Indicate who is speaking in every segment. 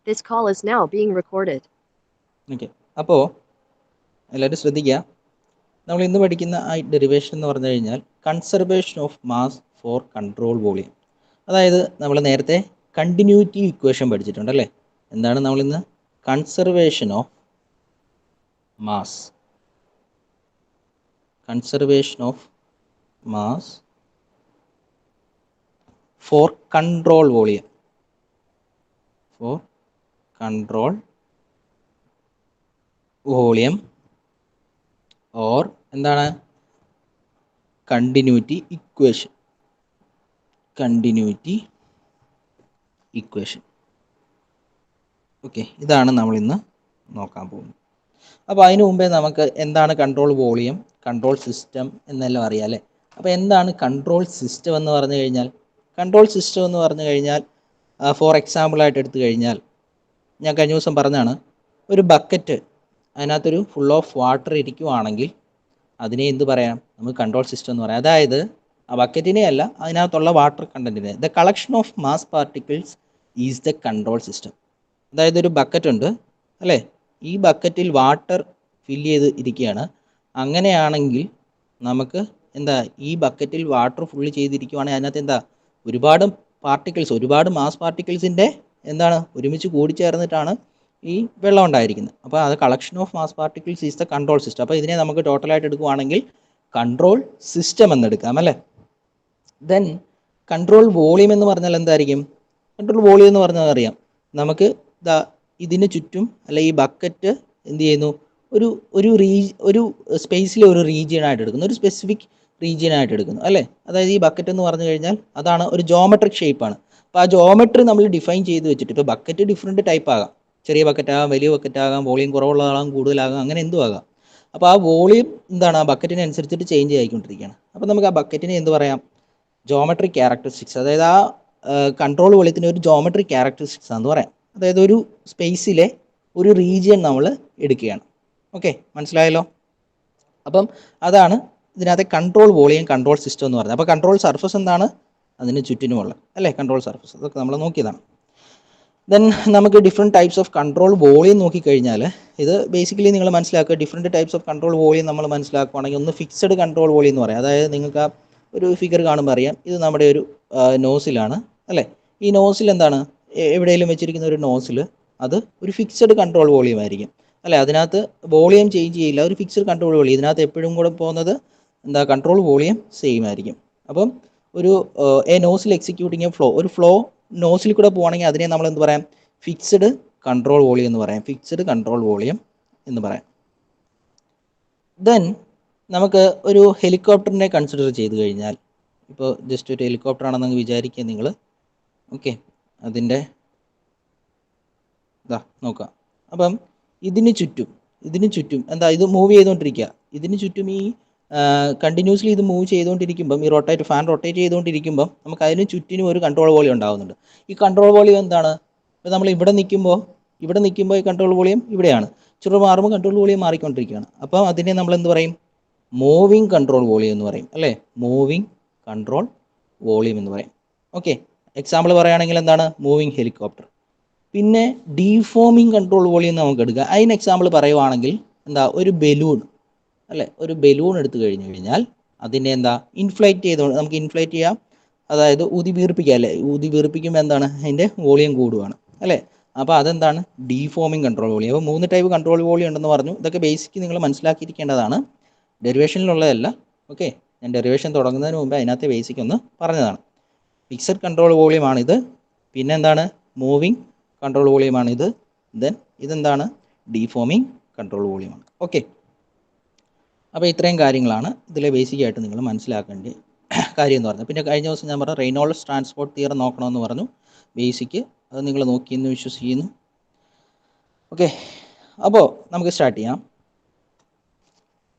Speaker 1: This call is now being recorded.
Speaker 2: Okay, അപ്പോൾ എല്ലാവരും ശ്രദ്ധിക്കുക. നമ്മൾ ഇന്ന് പഠിക്കുന്ന ആ ഡെറിവേഷൻ എന്ന് പറഞ്ഞു കഴിഞ്ഞാൽ conservation of mass for control volume. അതായത് നമ്മൾ നേരത്തെ കണ്ടിന്യൂറ്റി ഇക്വേഷൻ പഠിച്ചിട്ടുണ്ടല്ലേ. എന്താണ് നമ്മളിന്ന് conservation of mass, conservation of mass for control volume, for control volume or എന്താണ് continuity equation, continuity equation. Okay, ഇതാണ് നമ്മൾ ഇന്ന് നോക്കാൻ പോകുന്നത്. അപ്പോൾ അതിനു മുമ്പേ നമുക്ക് എന്താണ് കൺട്രോൾ വോളിയം, കൺട്രോൾ സിസ്റ്റം എന്നെല്ലാം അറിയാം അല്ലേ. അപ്പോൾ എന്താണ് കൺട്രോൾ സിസ്റ്റം എന്ന് പറഞ്ഞു കഴിഞ്ഞാൽ, കൺട്രോൾ സിസ്റ്റം എന്ന് പറഞ്ഞു കഴിഞ്ഞാൽ ഫോർ എക്സാമ്പിളായിട്ട് എടുത്തു കഴിഞ്ഞാൽ, ഞാൻ കഴിഞ്ഞ ദിവസം പറഞ്ഞാണ്, ഒരു ബക്കറ്റ് അതിനകത്തൊരു ഫുൾ ഓഫ് വാട്ടർ ഇരിക്കുവാണെങ്കിൽ അതിനെ എന്ത് പറയാം, നമുക്ക് കൺട്രോൾ സിസ്റ്റം എന്ന് പറയാം. അതായത് ആ ബക്കറ്റിനെ അല്ല, അതിനകത്തുള്ള വാട്ടർ കണ്ടന്റിനെ. The collection of mass particles is the control system. അതായത് ഒരു ബക്കറ്റ് ഉണ്ട് അല്ലേ, ഈ ബക്കറ്റിൽ വാട്ടർ ഫില്ല് ചെയ്ത് ഇരിക്കുകയാണ്. അങ്ങനെയാണെങ്കിൽ നമുക്ക് എന്താ, ഈ ബക്കറ്റിൽ വാട്ടർ ഫുള്ള് ചെയ്തിരിക്കുവാണെങ്കിൽ അതിനകത്ത് എന്താ ഒരുപാട് പാർട്ടിക്കിൾസ്, ഒരുപാട് മാസ് പാർട്ടിക്കിൾസിൻ്റെ എന്താണ് ഒരുമിച്ച് കൂടിച്ചേർന്നിട്ടാണ് ഈ വെള്ളം ഉണ്ടായിരിക്കുന്നത്. അപ്പോൾ അത് collection of mass particles is the control system. അപ്പോൾ ഇതിനെ നമുക്ക് ടോട്ടലായിട്ട് എടുക്കുവാണെങ്കിൽ കൺട്രോൾ സിസ്റ്റം എന്നെടുക്കാം അല്ലേ. ദെൻ കൺട്രോൾ വോളിയം എന്ന് പറഞ്ഞാൽ എന്തായിരിക്കും? കൺട്രോൾ വോളിയം എന്ന് പറഞ്ഞാൽ അറിയാം, നമുക്ക് ഇതിന് ചുറ്റും അല്ലെ ഈ ബക്കറ്റ് എന്ത് ചെയ്യുന്നു, ഒരു സ്പേസിലെ ഒരു റീജിയനായിട്ട് എടുക്കുന്നു, ഒരു സ്പെസിഫിക് റീജിയനായിട്ട് എടുക്കുന്നു അല്ലേ. അതായത് ഈ ബക്കറ്റ് എന്ന് പറഞ്ഞു കഴിഞ്ഞാൽ അതാണ് ഒരു ജോമെട്രിക് ഷേപ്പാണ്. അപ്പോൾ ആ ജോമെട്രി നമ്മൾ ഡിഫൈൻ ചെയ്ത് വെച്ചിട്ട്, ഇപ്പോൾ ബക്കറ്റ് ഡിഫറെൻറ്റ് ടൈപ്പ് ആകാം, ചെറിയ ബക്കറ്റാകാം, വലിയ ബക്കറ്റാകാം, വോളിയം കുറവുള്ളതാകാം, കൂടുതലാകാം, അങ്ങനെ എന്തും ആകാം. അപ്പോൾ ആ വോളിയം എന്താണ്, ആ ബക്കറ്റിനനുസരിച്ചിട്ട് ചേഞ്ച് ആയിക്കൊണ്ടിരിക്കുകയാണ്. അപ്പോൾ നമുക്ക് ആ ബക്കറ്റിനെ എന്ത് പറയാം, ജോമെട്രിക് ക്യാരക്ടറിസ്റ്റിക്സ്. അതായത് ആ കൺട്രോൾ വോളിയത്തിൻ്റെ ഒരു ജോമെട്രിക് ക്യാരക്ടറിസ്റ്റിക്സ് ആണെന്ന് പറയാം. അതായത് ഒരു സ്പേസിലെ ഒരു റീജിയൻ നമ്മൾ എടുക്കുകയാണ്. ഓക്കെ, മനസ്സിലായല്ലോ. അപ്പം അതാണ് ഇതിനകത്തെ കൺട്രോൾ വോളിയം, കൺട്രോൾ സിസ്റ്റം എന്ന് പറയുന്നത്. അപ്പോൾ കൺട്രോൾ സർഫസ് എന്താണ്, അതിന് ചുറ്റിനുമുള്ള അല്ലേ കൺട്രോൾ സർഫസ്, അതൊക്കെ നമ്മൾ നോക്കിയതാണ്. ദെൻ നമുക്ക് different types of control volume നോക്കിക്കഴിഞ്ഞാൽ, ഇത് ബേസിക്കലി നിങ്ങൾ മനസ്സിലാക്കുക, different types of control volume നമ്മൾ മനസ്സിലാക്കുകയാണെങ്കിൽ, ഒന്ന് ഫിക്സഡ് കൺട്രോൾ വോളിയം എന്ന് പറയാം. അതായത് നിങ്ങൾക്ക് ആ ഒരു ഫിഗർ കാണുമ്പോൾ അറിയാം, ഇത് നമ്മുടെ ഒരു നോസിലാണ് അല്ലേ. ഈ നോസിൽ എന്താണ്, എവിടെയെങ്കിലും വെച്ചിരിക്കുന്ന ഒരു നോസിൽ, അത് ഒരു ഫിക്സഡ് കൺട്രോൾ വോളിയം ആയിരിക്കും അല്ലേ. അതിനകത്ത് വോളിയം ചേഞ്ച് ചെയ്യില്ല, ഒരു ഫിക്സഡ് കൺട്രോൾ വോളിയം. ഇതിനകത്ത് എപ്പോഴും കൂടെ പോകുന്നത് എന്താ, കൺട്രോൾ വോളിയം സെയിം ആയിരിക്കും. അപ്പം ഒരു നോസിൽ എക്സിക്യൂട്ടിങ് എ ഫ്ലോ, ഒരു ഫ്ലോ നോസിൽ കൂടെ പോവുകയാണെങ്കിൽ അതിനെ നമ്മൾ എന്ത് പറയാം, ഫിക്സഡ് കൺട്രോൾ വോളിയം എന്ന് പറയാം, ഫിക്സഡ് കൺട്രോൾ വോളിയം എന്ന് പറയാം. ദെൻ നമുക്ക് ഒരു ഹെലികോപ്റ്ററിനെ കൺസിഡർ ചെയ്ത് കഴിഞ്ഞാൽ, ഇപ്പോൾ ജസ്റ്റ് ഒരു ഹെലികോപ്റ്റർ ആണെന്ന് വിചാരിക്കുക നിങ്ങൾ. ഓക്കെ, അതിൻ്റെ ഇതാ നോക്കാം. അപ്പം ഇതിന് ചുറ്റും എന്താ, ഇത് മൂവ് ചെയ്തുകൊണ്ടിരിക്കുക. ഇതിന് ചുറ്റും ഈ കണ്ടിന്യൂസ്ലി ഇത് മൂവ് ചെയ്തുകൊണ്ടിരിക്കുമ്പം, ഈ ഫാൻ റൊട്ടേറ്റ് ചെയ്തുകൊണ്ടിരിക്കുമ്പം നമുക്ക് അതിന് ചുറ്റിനും ഒരു കൺട്രോൾ വോളിയം ഉണ്ടാകുന്നുണ്ട്. ഈ കൺട്രോൾ വോളിയം എന്താണ്, ഇപ്പോൾ നമ്മൾ ഇവിടെ നിൽക്കുമ്പോൾ ഈ കൺട്രോൾ വോളിയം ഇവിടെയാണ്, ചുറു മാറുമ്പോൾ കൺട്രോൾ വോളിയം മാറിക്കൊണ്ടിരിക്കുകയാണ്. അപ്പോൾ അതിനെ നമ്മൾ എന്ത് പറയും, മൂവിങ് കൺട്രോൾ വോളിയം എന്ന് പറയും അല്ലേ, മൂവിങ് കൺട്രോൾ വോളിയം എന്ന് പറയും. ഓക്കെ, എക്സാമ്പിൾ പറയുകയാണെങ്കിൽ എന്താണ്, മൂവിങ് ഹെലികോപ്റ്റർ. പിന്നെ ഡീഫോമിങ് കൺട്രോൾ വോളിയം നമുക്ക് എടുക്കാം. അതിന് എക്സാമ്പിൾ പറയുവാണെങ്കിൽ എന്താ, ഒരു ബലൂൺ അല്ലേ, ഒരു ബലൂൺ എടുത്തു കഴിഞ്ഞാൽ അതിനെ എന്താ, ഇൻഫ്ലേറ്റ് ചെയ്തുകൊണ്ട് നമുക്ക് ഇൻഫ്ലേറ്റ് ചെയ്യാം, അതായത് ഊതി വീർപ്പിക്കുക അല്ലേ. ഊതി വീർപ്പിക്കുമ്പോൾ എന്താണ്, അതിൻ്റെ വോളിയം കൂടുകയാണ് അല്ലേ. അപ്പോൾ അതെന്താണ്, ഡീഫോമിങ് കൺട്രോൾ വോളിയം. അപ്പോൾ 3 ടൈപ്പ് കൺട്രോൾ വോളിയം ഉണ്ടെന്ന് പറഞ്ഞു. ഇതൊക്കെ ബേസിക് നിങ്ങൾ മനസ്സിലാക്കിയിരിക്കേണ്ടതാണ്, ഡെറിവേഷനിലുള്ളതല്ല. ഓക്കെ, ഞാൻ ഡെറിവേഷൻ തുടങ്ങുന്നതിന് മുമ്പ് അതിനകത്തെ ബേസിക് ഒന്ന് പറഞ്ഞതാണ്. ഫിക്സഡ് കൺട്രോൾ വോളിയമാണിത്, പിന്നെ എന്താണ്, മൂവിങ് കൺട്രോൾ വോളിയമാണിത്, ദെൻ ഇതെന്താണ്, ഡീഫോമിങ് കൺട്രോൾ വോളിയമാണ്. ഓക്കെ, അപ്പോൾ ഇത്രയും കാര്യങ്ങളാണ് ഇതിലെ ബേസിക്കായിട്ട് നിങ്ങൾ മനസ്സിലാക്കേണ്ട കാര്യം എന്ന് പറഞ്ഞത്. പിന്നെ കഴിഞ്ഞ ദിവസം ഞാൻ പറഞ്ഞു റെയ്നോൾഡ്സ് ട്രാൻസ്പോർട്ട് തിയറം നോക്കണമെന്ന് പറഞ്ഞു, ബേസിക്ക് അത് നിങ്ങൾ നോക്കിയെന്ന് വിശ്വസിക്കുന്നു. ഓക്കെ, അപ്പോൾ നമുക്ക് സ്റ്റാർട്ട് ചെയ്യാം.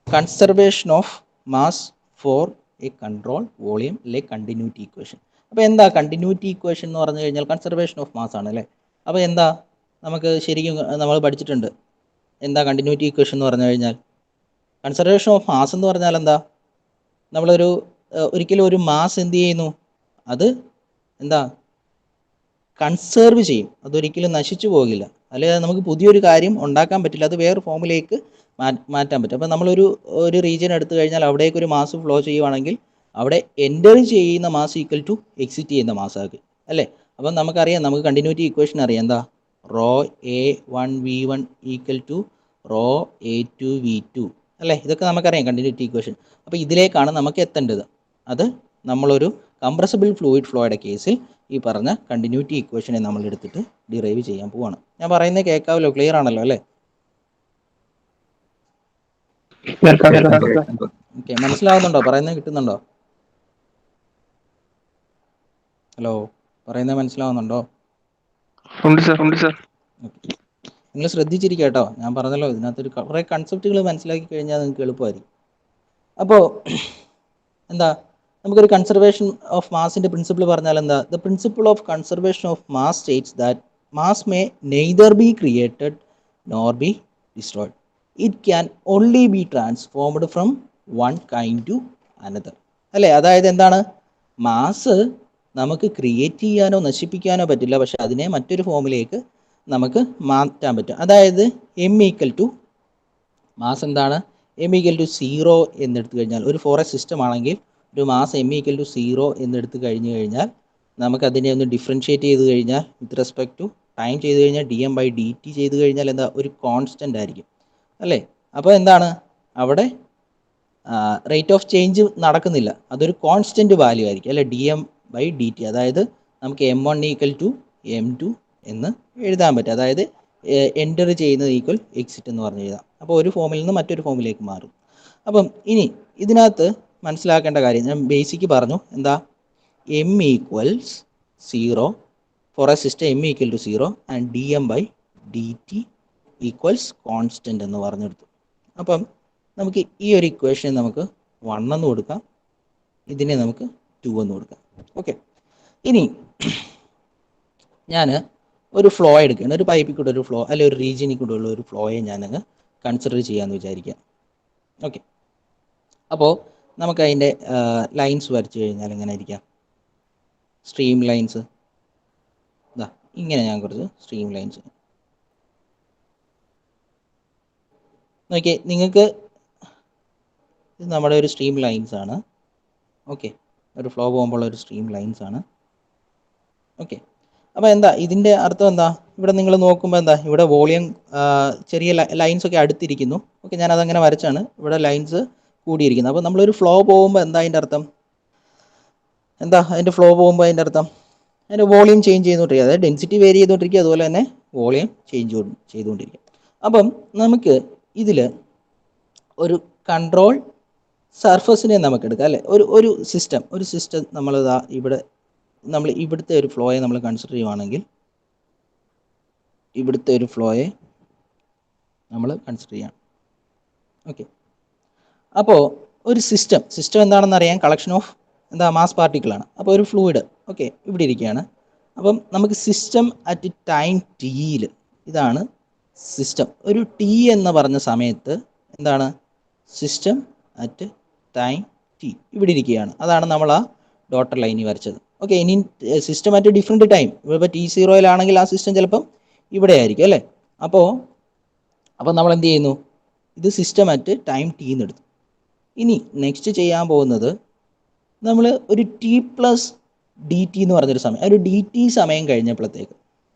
Speaker 2: Conservation of mass for a control volume അല്ലെ കണ്ടിന്യൂറ്റി ഇക്വേഷൻ. അപ്പോൾ എന്താ കണ്ടിന്യൂറ്റി ഇക്വേഷൻ എന്ന് പറഞ്ഞു കഴിഞ്ഞാൽ, കൺസർവേഷൻ ഓഫ് മാസ് ആണ് അല്ലേ. അപ്പോൾ എന്താ, നമുക്ക് ശരിക്കും നമ്മൾ പഠിച്ചിട്ടുണ്ട് എന്താ കണ്ടിന്യൂറ്റി ഇക്വേഷൻ എന്ന് പറഞ്ഞു കഴിഞ്ഞാൽ. കൺസർവേഷൻ ഓഫ് മാസ് എന്ന് പറഞ്ഞാൽ എന്താ, നമ്മളൊരു ഒരിക്കലും ഒരു മാസ് എന്ത് ചെയ്യുന്നു, അത് എന്താ കൺസേർവ് ചെയ്യും, അതൊരിക്കലും നശിച്ചു പോകില്ല. അല്ലെങ്കിൽ നമുക്ക് പുതിയൊരു കാര്യം ഉണ്ടാക്കാൻ പറ്റില്ല, അത് വേറെ ഫോമിലേക്ക് മാറ്റാൻ പറ്റും. അപ്പോൾ നമ്മളൊരു റീജിയൻ എടുത്തു കഴിഞ്ഞാൽ അവിടേക്ക് ഒരു മാസ് ഫ്ലോ ചെയ്യുവാണെങ്കിൽ അവിടെ എൻ്റർ ചെയ്യുന്ന മാസ് ഈക്വൽ ടു എക്സിറ്റ് ചെയ്യുന്ന മാസാക്കി അല്ലേ. അപ്പം നമുക്കറിയാം, നമുക്ക് കണ്ടിന്യൂറ്റി ഇക്വേഷൻ അറിയാം, എന്താ raw A1V1 equal to raw A2V2 അല്ലേ. ഇതൊക്കെ നമുക്കറിയാം കണ്ടിന്യൂറ്റി ഇക്വേഷൻ. അപ്പോൾ ഇതിലേക്കാണ് നമുക്ക് എത്തേണ്ടത്. അത് നമ്മളൊരു കംപ്രസിബിൾ ഫ്ലൂയിഡ് ഫ്ലോയുടെ കേസിൽ ഈ പറഞ്ഞ കണ്ടിന്യൂറ്റി ഇക്വേഷനെ നമ്മൾ എടുത്തിട്ട് ഡിറൈവ് ചെയ്യാൻ പോവാണ്. ഞാൻ പറയുന്നത് കേൾക്കാമല്ലോ, ക്ലിയർ ആണല്ലോ അല്ലേ? ഓക്കെ, മനസ്സിലാവുന്നുണ്ടോ? പറയുന്നത് കിട്ടുന്നുണ്ടോ? ഹലോ, പറയുന്നത് മനസ്സിലാവുന്നുണ്ടോ? നിങ്ങൾ ശ്രദ്ധിച്ചിരിക്കുക കേട്ടോ, ഞാൻ പറഞ്ഞല്ലോ ഇതിനകത്തൊരു കുറേ കൺസെപ്റ്റുകൾ മനസ്സിലാക്കി കഴിഞ്ഞാൽ നിങ്ങൾക്ക് എളുപ്പമായിരിക്കും. അപ്പോൾ എന്താ, നമുക്കൊരു കൺസർവേഷൻ ഓഫ് മാസിൻ്റെ പ്രിൻസിപ്പിൾ പറഞ്ഞാൽ എന്താ? The principle of conservation of mass states that mass may neither be created nor be destroyed. It can only be transformed from one kind to another അല്ലേ. അതായത് എന്താണ്, മാസ് നമുക്ക് ക്രിയേറ്റ് ചെയ്യാനോ നശിപ്പിക്കാനോ പറ്റില്ല, പക്ഷെ അതിനെ മറ്റൊരു ഫോമിലേക്ക് നമുക്ക് മാറ്റാൻ പറ്റും. അതായത് എം ഈക്വൽ ടു മാസ് എന്താണ്, എം ഈക്വൽ ടു 0 എന്നെടുത്തു കഴിഞ്ഞാൽ, ഒരു ഫോറസ്റ്റ് സിസ്റ്റം ആണെങ്കിൽ ഒരു മാസ് എം ഈക്വൽ ടു 0 എന്നെടുത്ത് കഴിഞ്ഞാൽ നമുക്കതിനെ ഒന്ന് ഡിഫറൻഷ്യേറ്റ് ചെയ്ത് കഴിഞ്ഞാൽ വിത്ത് റെസ്പെക്ട് ടു ടൈം ചെയ്ത് കഴിഞ്ഞാൽ dm/dt ചെയ്ത് കഴിഞ്ഞാൽ എന്താ, ഒരു കോൺസ്റ്റൻ്റ് ആയിരിക്കും അല്ലേ. അപ്പോൾ എന്താണ് അവിടെ റേറ്റ് ഓഫ് ചേഞ്ച് നടക്കുന്നില്ല, അതൊരു കോൺസ്റ്റൻറ്റ് വാല്യൂ ആയിരിക്കും അല്ലേ, dm/dt. അതായത് നമുക്ക് m1 ഈക്വൽ ടു m2 എന്ന് എഴുതാൻ പറ്റും. അതായത് എൻ്റർ ചെയ്യുന്നത് ഈക്വൽ എക്സിറ്റ് എന്ന് പറഞ്ഞ് എഴുതാം. അപ്പോൾ ഒരു ഫോമിൽ നിന്ന് മറ്റൊരു ഫോമിലേക്ക് മാറും. അപ്പം ഇനി ഇതിനകത്ത് മനസ്സിലാക്കേണ്ട കാര്യം ഞാൻ ബേസിക്ക് പറഞ്ഞു, എന്താ, m equals 0 for a system m equal to 0 and dm/dt equals constant എന്ന് പറഞ്ഞെടുത്തു. അപ്പം നമുക്ക് ഈ ഒരു ഇക്വേഷൻ നമുക്ക് 1 എന്ന് കൊടുക്കാം, ഇതിനെ നമുക്ക് 2 എന്ന് കൊടുക്കാം. ഓക്കെ, ഇനി ഞാൻ ഒരു ഫ്ലോ എടുക്കുകയാണ്, ഒരു പൈപ്പിൽ കൂടെ ഒരു ഫ്ലോ അല്ലെങ്കിൽ ഒരു റീജിയനിൽ കൂടെ ഉള്ള ഒരു ഫ്ലോയെ ഞാനങ്ങ് കൺസിഡർ ചെയ്യാമെന്ന് വിചാരിക്കാം. ഓക്കെ, അപ്പോൾ നമുക്ക് അതിൻ്റെ ലൈൻസ് വരച്ചു കഴിഞ്ഞാൽ എങ്ങനെ ഇരിക്കാം, സ്ട്രീം ലൈൻസ് ഇതാ ഇങ്ങനെ ഞാൻ കുറച്ച് സ്ട്രീം ലൈൻസ് നോക്കിയേ. നിങ്ങൾക്ക് ഇത് നമ്മുടെ ഒരു സ്ട്രീം ലൈൻസ് ആണ്. ഓക്കെ, ഒരു ഫ്ലോ പോകുമ്പോൾ ഒരു സ്ട്രീം ലൈൻസ് ആണ്. ഓക്കെ, അപ്പോൾ എന്താ ഇതിൻ്റെ അർത്ഥം എന്താ, ഇവിടെ നിങ്ങൾ നോക്കുമ്പോൾ എന്താ, ഇവിടെ വോളിയം ചെറിയ ലൈൻസ് ഒക്കെ അടുത്തിരിക്കുന്നു. ഓക്കെ, ഞാനതങ്ങനെ വരച്ചാണ്, ഇവിടെ ലൈൻസ് കൂടിയിരിക്കുന്നത്. അപ്പോൾ നമ്മളൊരു ഫ്ലോ പോകുമ്പോൾ എന്താ അതിൻ്റെ അർത്ഥം, എന്താ അതിൻ്റെ ഫ്ലോ പോകുമ്പോൾ അതിൻ്റെ അർത്ഥം, അതിൻ്റെ വോളിയം ചേഞ്ച് ചെയ്തുകൊണ്ടിരിക്കുക, അതായത് ഡെൻസിറ്റി വേരി ചെയ്തുകൊണ്ടിരിക്കുക, അതുപോലെ തന്നെ വോളിയം ചേഞ്ച് ചെയ്തുകൊണ്ടിരിക്കുക. അപ്പം നമുക്ക് ഇതിൽ ഒരു കൺട്രോൾ സർഫസിനെ നമുക്ക് എടുക്കാം അല്ലേ. ഒരു സിസ്റ്റം നമ്മളിതാ ഇവിടെ നമ്മൾ ഇവിടുത്തെ ഒരു ഫ്ലോയെ നമ്മൾ കൺസിഡർ ചെയ്യുവാണെങ്കിൽ, ഇവിടുത്തെ ഒരു ഫ്ലോയെ നമ്മൾ കൺസിഡർ ചെയ്യാം. ഓക്കെ, അപ്പോൾ ഒരു സിസ്റ്റം എന്താണെന്ന് അറിയാൻ, കളക്ഷൻ ഓഫ് എന്താ മാസ് പാർട്ടിക്കിളാണ്. അപ്പോൾ ഒരു ഫ്ലൂയിഡ് ഓക്കെ ഇവിടെ ഇരിക്കുകയാണ്. അപ്പം നമുക്ക് സിസ്റ്റം അറ്റ് ടൈം ടിയിൽ, ഇതാണ് സിസ്റ്റം. ഒരു ടി എന്ന് പറഞ്ഞ സമയത്ത് എന്താണ് സിസ്റ്റം അറ്റ് ടൈം ടി ഇവിടെ ഇരിക്കുകയാണ്. അതാണ് നമ്മൾ ആ ഡോട്ടർ ലൈനിൽ വരച്ചത്. ഓക്കെ, ഇനി സിസ്റ്റം അറ്റ് ഡിഫറെൻറ്റ് ടൈം, ഇപ്പോൾ t0-ലാണെങ്കിൽ ആ സിസ്റ്റം ചിലപ്പം ഇവിടെ ആയിരിക്കും അല്ലേ. അപ്പോൾ നമ്മൾ എന്ത് ചെയ്യുന്നു, ഇത് സിസ്റ്റം അറ്റ് ടൈം ടി എന്ന് എടുത്തു. ഇനി നെക്സ്റ്റ് ചെയ്യാൻ പോകുന്നത്, നമ്മൾ ഒരു t+dt എന്ന് പറഞ്ഞൊരു സമയം, ഒരു dt സമയം കഴിഞ്ഞപ്പോഴത്തേക്ക്,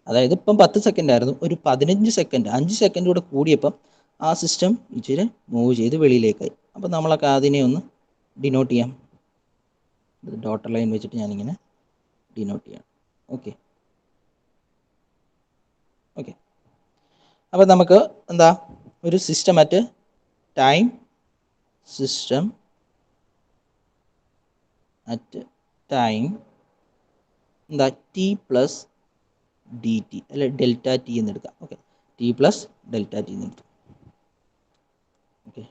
Speaker 2: അതായത് ഇപ്പം 10 സെക്കൻഡ് ആയിരുന്നു, ഒരു 15 സെക്കൻഡ് 5 സെക്കൻഡ് കൂടെ കൂടിയപ്പം ആ സിസ്റ്റം ഇച്ചിരി മൂവ് ചെയ്ത് വെളിയിലേക്കായി. അപ്പോൾ നമ്മളൊക്കെ അതിനെ ഒന്ന് ഡിനോട്ട് ചെയ്യാം, ഡോട്ടർ ലൈൻ വെച്ചിട്ട് ഞാനിങ്ങനെ ഡിനോട്ട് ചെയ്യാം. ഓക്കെ, അപ്പോൾ നമുക്ക് എന്താ, ഒരു സിസ്റ്റം അറ്റ് ടൈം എന്താ t+dt അല്ലെ ഡെൽറ്റ ടി എന്ന് എടുക്കാം. ഓക്കെ, t+Δt എന്ന് എടുത്തു. ഓക്കെ,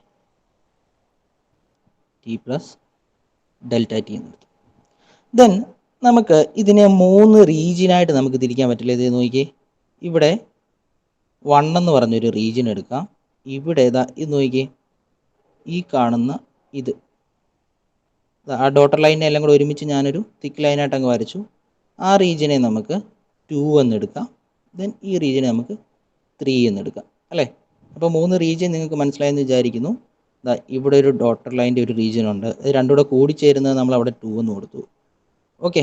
Speaker 2: t+Δt എന്ന് എടുത്തു. ദെൻ നമുക്ക് ഇതിനെ 3 റീജിയനായിട്ട് നമുക്ക് തിരിക്കാൻ പറ്റില്ല. ഇത് നോക്കിയേ, ഇവിടെ 1 എന്ന് പറഞ്ഞൊരു റീജിയൻ എടുക്കാം. ഇവിടെ ഇത് നോക്കിയേ, ഈ കാണുന്ന ഇത്, ആ ഡോട്ടർ ലൈനെ എല്ലാം കൂടെ ഒരുമിച്ച് ഞാനൊരു തിക്ക് ലൈനായിട്ട് അങ്ങ് വരച്ചു. ആ റീജിയനെ നമുക്ക് 2 എന്നെടുക്കാം. ദെൻ ഈ റീജിയനെ നമുക്ക് 3 എന്നെടുക്കാം അല്ലേ. അപ്പോൾ 3 റീജിയൻ നിങ്ങൾക്ക് മനസ്സിലായെന്ന് വിചാരിക്കുന്നു. ഇവിടെ ഒരു ഡോട്ടർ ലൈൻ്റെ ഒരു റീജിയൻ ഉണ്ട്. ഇത് രണ്ടും കൂടെ കൂടിച്ചേരുന്നത് നമ്മൾ അവിടെ 2 എന്ന് കൊടുത്തു. ഓക്കെ,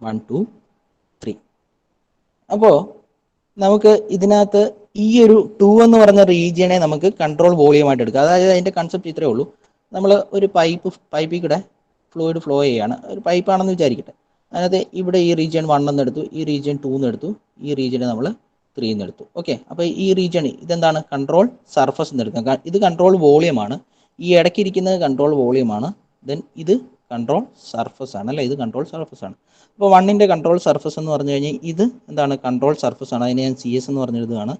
Speaker 2: 1 2 3. അപ്പോൾ നമുക്ക് ഇതിനകത്ത് ഈ ഒരു 2 എന്ന് പറഞ്ഞ റീജിയനെ നമുക്ക് കൺട്രോൾ വോളിയമായിട്ട് എടുക്കാം. അതായത് അതിൻ്റെ കൺസെപ്റ്റ് ഇത്രയേ ഉള്ളൂ. നമ്മൾ ഒരു പൈപ്പിൽ കൂടെ ഫ്ലൂയിഡ് ഫ്ലോ ചെയ്യുകയാണ്. ഒരു പൈപ്പാണെന്ന് വിചാരിക്കട്ടെ. അതിനകത്ത് ഇവിടെ ഈ റീജിയൻ 1 എന്നെടുത്തു, ഈ റീജിയൻ 2 എന്നെടുത്തു, ഈ റീജിയനെ നമ്മൾ 3 എന്നെടുത്തു. ഓക്കെ, അപ്പോൾ ഈ റീജിയൻ ഇതെന്താണ്? കൺട്രോൾ സർഫസ് എന്നെടുക്കാം. ഇത് കൺട്രോൾ വോളിയമാണ്. ഈ ഇടയ്ക്കിരിക്കുന്നത് കൺട്രോൾ വോളിയമാണ്. ദെൻ ഇത് കൺട്രോൾ സർഫസ് ആണ് അല്ലേ. ഇത് കൺട്രോൾ സർഫസ് ആണ്. അപ്പോൾ 1ൻ്റെ കൺട്രോൾ സർഫസ് എന്ന് പറഞ്ഞു കഴിഞ്ഞാൽ ഇത് എന്താണ്? കൺട്രോൾ സർഫസ് ആണ്. അതിനെ ഞാൻ CS എന്ന് പറഞ്ഞെഴുതുകയാണ്.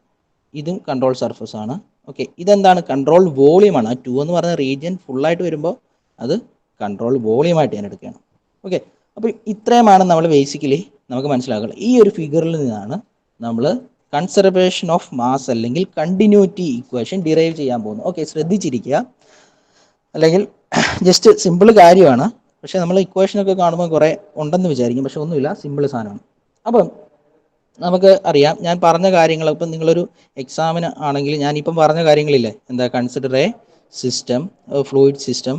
Speaker 2: ഇതും കൺട്രോൾ സർഫസ് ആണ്. ഓക്കെ, ഇതെന്താണ്? കൺട്രോൾ വോളിയമാണ്. ആ 2 എന്ന് പറഞ്ഞ റീജിയൻ ഫുള്ളായിട്ട് വരുമ്പോൾ അത് കൺട്രോൾ വോളിയമായിട്ട് ഞാൻ എടുക്കുകയാണ്. ഓക്കെ, അപ്പോൾ ഇത്രയുമാണ് നമ്മൾ ബേസിക്കലി നമുക്ക് മനസ്സിലാക്കുക. ഈ ഒരു ഫിഗറിൽ നിന്നാണ് നമ്മൾ കൺസർവേഷൻ ഓഫ് മാസ് അല്ലെങ്കിൽ കണ്ടിന്യൂറ്റി ഇക്വേഷൻ ഡിറൈവ് ചെയ്യാൻ പോകുന്നത്. ഓക്കെ, ശ്രദ്ധിച്ചിരിക്കുക. അല്ലെങ്കിൽ ജസ്റ്റ് സിമ്പിൾ കാര്യമാണ്. പക്ഷേ നമ്മൾ ഇക്വേഷനൊക്കെ കാണുമ്പോൾ കുറേ ഉണ്ടെന്ന് വിചാരിക്കും. പക്ഷെ ഒന്നുമില്ല, സിമ്പിൾ സാധനമാണ്. അപ്പം നമുക്ക് അറിയാം, ഞാൻ പറഞ്ഞ കാര്യങ്ങൾ ഇപ്പം നിങ്ങളൊരു എക്സാമിന് ആണെങ്കിൽ ഞാനിപ്പം പറഞ്ഞ കാര്യങ്ങളില്ലേ, എന്താ? Consider A system, fluid system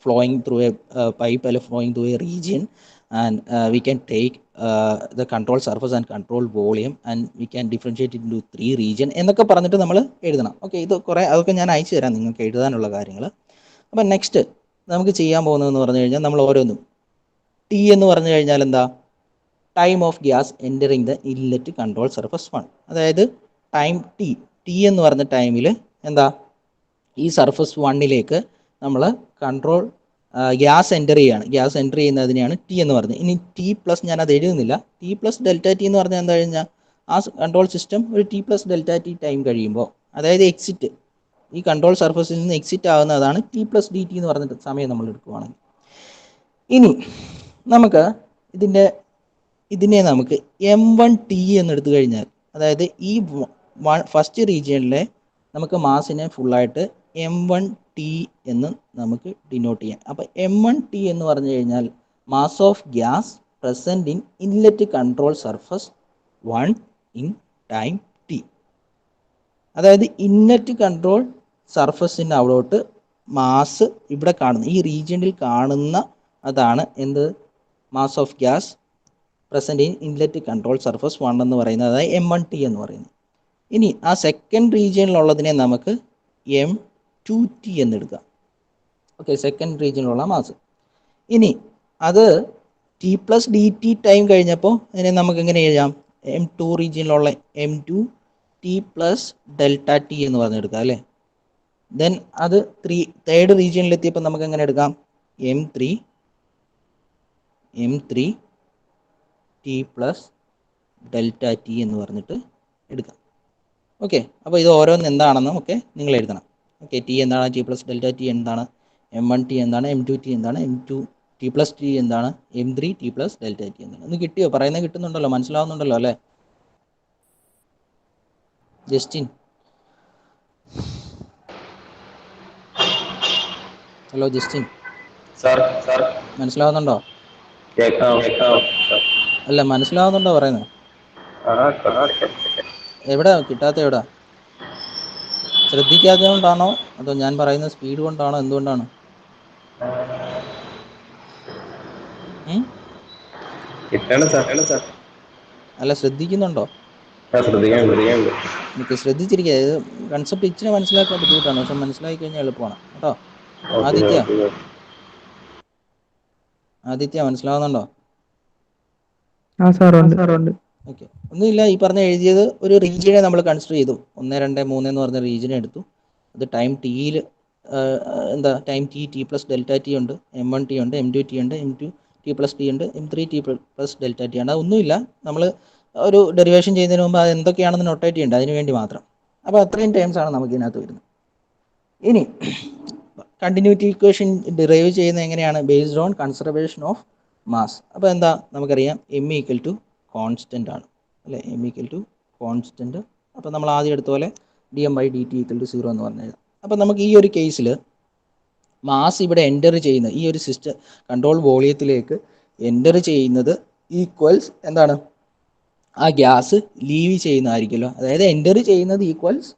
Speaker 2: flowing through a pipe or flowing through a region, and we can take the control surface and control volume, and we can differentiate it into 3 region എന്നൊക്കെ പറഞ്ഞിട്ട് നമ്മൾ എഴുതണം. Okay, ഇത് കുറേ അതൊക്കെ ഞാൻ അയച്ചു തരാം നിങ്ങൾക്ക് എഴുതാനുള്ള കാര്യങ്ങൾ. അപ്പം നെക്സ്റ്റ് നമുക്ക് ചെയ്യാൻ പോകുന്നതെന്ന് പറഞ്ഞു കഴിഞ്ഞാൽ നമ്മൾ ഓരോന്നും ടി എന്ന് പറഞ്ഞു കഴിഞ്ഞാൽ എന്താ? Time of gas entering the inlet control surface 1. അതായത് ടൈം ടി എന്ന് പറഞ്ഞ ടൈമിൽ എന്താ? ഈ സർഫസ് 1ലേക്ക് നമ്മൾ കൺട്രോൾ ഗ്യാസ് എൻ്റർ ചെയ്യുകയാണ്. ഗ്യാസ് എൻ്റർ ചെയ്യുന്നതിനെയാണ് ടി എന്ന് പറയുന്നത്. ഇനി ടി പ്ലസ് ഞാൻ അത് എഴുതുന്നില്ല. ടി പ്ലസ് ഡെൽറ്റ ടി എന്ന് പറഞ്ഞാൽ എന്താ കഴിഞ്ഞാൽ ആ കൺട്രോൾ സിസ്റ്റം ഒരു T plus delta T time കഴിയുമ്പോൾ, അതായത് എക്സിറ്റ്, ഈ കൺട്രോൾ സർഫസിൽ നിന്ന് എക്സിറ്റ് ആകുന്നതാണ് ടി പ്ലസ് ഡി ടി എന്ന് പറഞ്ഞിട്ട് സമയം നമ്മൾ എടുക്കുകയാണെങ്കിൽ. ഇനി നമുക്ക് ഇതിനെ നമുക്ക് M1T എന്നെടുത്തു കഴിഞ്ഞാൽ, അതായത് ഈ ഫസ്റ്റ് റീജിയനിലെ നമുക്ക് മാസിനെ ഫുള്ളായിട്ട് M1T എന്ന് നമുക്ക് ഡിനോട്ട് ചെയ്യാം. അപ്പോൾ M1T എന്ന് പറഞ്ഞു കഴിഞ്ഞാൽ mass of gas present in inlet control surface 1 in time T. അതായത് ഇൻലെറ്റ് കൺട്രോൾ സർഫസിൻ്റെ അവിടോട്ട് മാസ് ഇവിടെ കാണുന്ന ഈ റീജിയനിൽ കാണുന്ന അതാണ് എന്ത്? Mass of gas present in inlet control surface 1 എന്ന് പറയുന്നത്, അതായത് M1T എന്ന് പറയുന്നത്. ഇനി ആ സെക്കൻഡ് റീജിയനിലുള്ളതിനെ നമുക്ക് M2T എന്നെടുക്കാം. ഓക്കെ, സെക്കൻഡ് റീജിയനിലുള്ള മാസ്. ഇനി അത് T plus D T time കഴിഞ്ഞപ്പോൾ അതിനെ നമുക്ക് എങ്ങനെ എഴുതാം? M2 റീജിയനിലുള്ള M2T plus delta T എന്ന് പറഞ്ഞെടുക്കാം അല്ലേ. ദെൻ അത് തേർഡ് റീജിയനിലെത്തിയപ്പോൾ നമുക്ക് എങ്ങനെ എടുക്കാം? M3 T plus delta T എന്ന് പറഞ്ഞിട്ട് എടുക്കാം. ഓക്കെ, അപ്പോൾ ഇത് ഓരോന്ന് എന്താണെന്നും ഒക്കെ നിങ്ങൾ എഴുതണം. ഓക്കെ, ടി എന്താണ്? ടി പ്ലസ് ഡെൽറ്റ ടി എന്താണ്? M1T എന്താണ്? M2T എന്താണ്? M2T പ്ലസ് ടി എന്താണ്? M3 T plus delta T എന്താണ്? ഒന്ന് കിട്ടിയോ? പറയുന്നത് കിട്ടുന്നുണ്ടല്ലോ, മനസ്സിലാവുന്നുണ്ടല്ലോ അല്ലേ? ജസ്റ്റിൻ, ഹലോ ജസ്റ്റിൻ, മനസ്സിലാവുന്നുണ്ടോ? അല്ല, മനസ്സിലാവുന്നുണ്ടോ പറയുന്നത്? എവിടെ കിട്ടാത്ത? എവിടെ? ശ്രദ്ധിക്കാത്തത് കൊണ്ടാണോ അതോ ഞാൻ പറയുന്ന സ്പീഡ് കൊണ്ടാണോ? എന്തുകൊണ്ടാണ്? അല്ല, ശ്രദ്ധിക്കുന്നുണ്ടോ? എനിക്ക് ശ്രദ്ധിച്ചിരിക്കുക. ഇത് കൺസെപ്റ്റ് ഇച്ചിരി മനസ്സിലാക്കാൻ ബുദ്ധിമുട്ടാണ്, പക്ഷെ മനസ്സിലാക്കി കഴിഞ്ഞാൽ എളുപ്പമാണ് കേട്ടോ. ആദിത്യ മനസ്സിലാവുന്നുണ്ടോ? ഓക്കെ, ഒന്നുമില്ല. ഈ പറഞ്ഞ എഴുതിയത് ഒരു റീജിയനെ നമ്മൾ കൺസിഡർ ചെയ്തു. 1 2 3 എന്ന് പറഞ്ഞ റീജിയനെ എടുത്തു. അത് ടൈം ടിയിൽ എന്താ? Time T plus delta T ഉണ്ട്, M1T ഉണ്ട്, M2T ഉണ്ട്, M2T പ്ലസ് ടി ഉണ്ട്, M3 T plus delta T ഉണ്ട്. അതൊന്നുമില്ല, നമ്മൾ ഒരു ഡെറിവേഷൻ ചെയ്യുന്നതിന് മുമ്പ് അത് എന്തൊക്കെയാണെന്ന് നൊട്ടേറ്റ് ചെയ്യേണ്ടത്, അതിന് വേണ്ടി മാത്രം. അപ്പോൾ അത്രയും ടേംസ് ആണ് നമുക്ക് ഇതിനകത്ത് വരുന്നത്. ഇനി കണ്ടിന്യൂറ്റി ഇക്വേഷൻ ഡിറൈവ് ചെയ്യുന്നത് എങ്ങനെയാണ്? Based on conservation of mass. അപ്പോൾ എന്താ നമുക്കറിയാം? M ഈക്വൽ ടു കോൺസ്റ്റൻ്റ് ആണ് അല്ലേ. M equal to constant. അപ്പോൾ നമ്മൾ ആദ്യം എടുത്ത പോലെ dm/dt ഈക്വൽ ടു 0 എന്ന് പറഞ്ഞത്. അപ്പോൾ നമുക്ക് ഈ ഒരു കേസിൽ മാസ് ഇവിടെ എൻ്റർ ചെയ്യുന്നത്, ഈ ഒരു സിസ്റ്റം കൺട്രോൾ വോളിയത്തിലേക്ക് എൻ്റർ ചെയ്യുന്നത് ഈക്വൽസ് എന്താണ് ആ ഗ്യാസ് ലീവ് ചെയ്യുന്നതായിരിക്കുമല്ലോ. അതായത് എൻ്റർ ചെയ്യുന്നത് ഈക്വൽസ്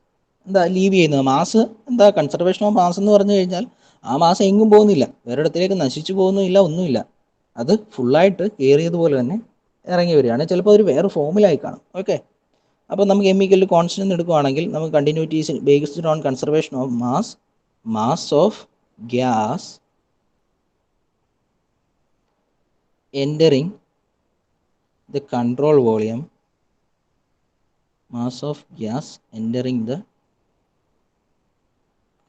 Speaker 2: എന്താ ലീവ് ചെയ്യുന്നത്. മാസ് എന്താ കൺസർവേഷൻ ഓഫ് മാസ് എന്ന് പറഞ്ഞു കഴിഞ്ഞാൽ ആ മാസം എങ്ങും പോകുന്നില്ല, വേറൊരിടത്തിലേക്ക് നശിച്ചു പോകുന്നില്ല, ഒന്നുമില്ല. അത് ഫുള്ളായിട്ട് കയറിയതുപോലെ തന്നെ ഇറങ്ങി വരികയാണ്. ചിലപ്പോൾ ഒരു വേറെ ഫോമിലായി കാണും. ഓക്കെ, അപ്പോൾ നമുക്ക് എം ഈക്വൽ ടു കോൺസ്റ്റന്റ് എന്ന് എടുക്കുകയാണെങ്കിൽ നമുക്ക് continuity based on conservation of mass, mass of gas entering the control volume, mass of gas entering the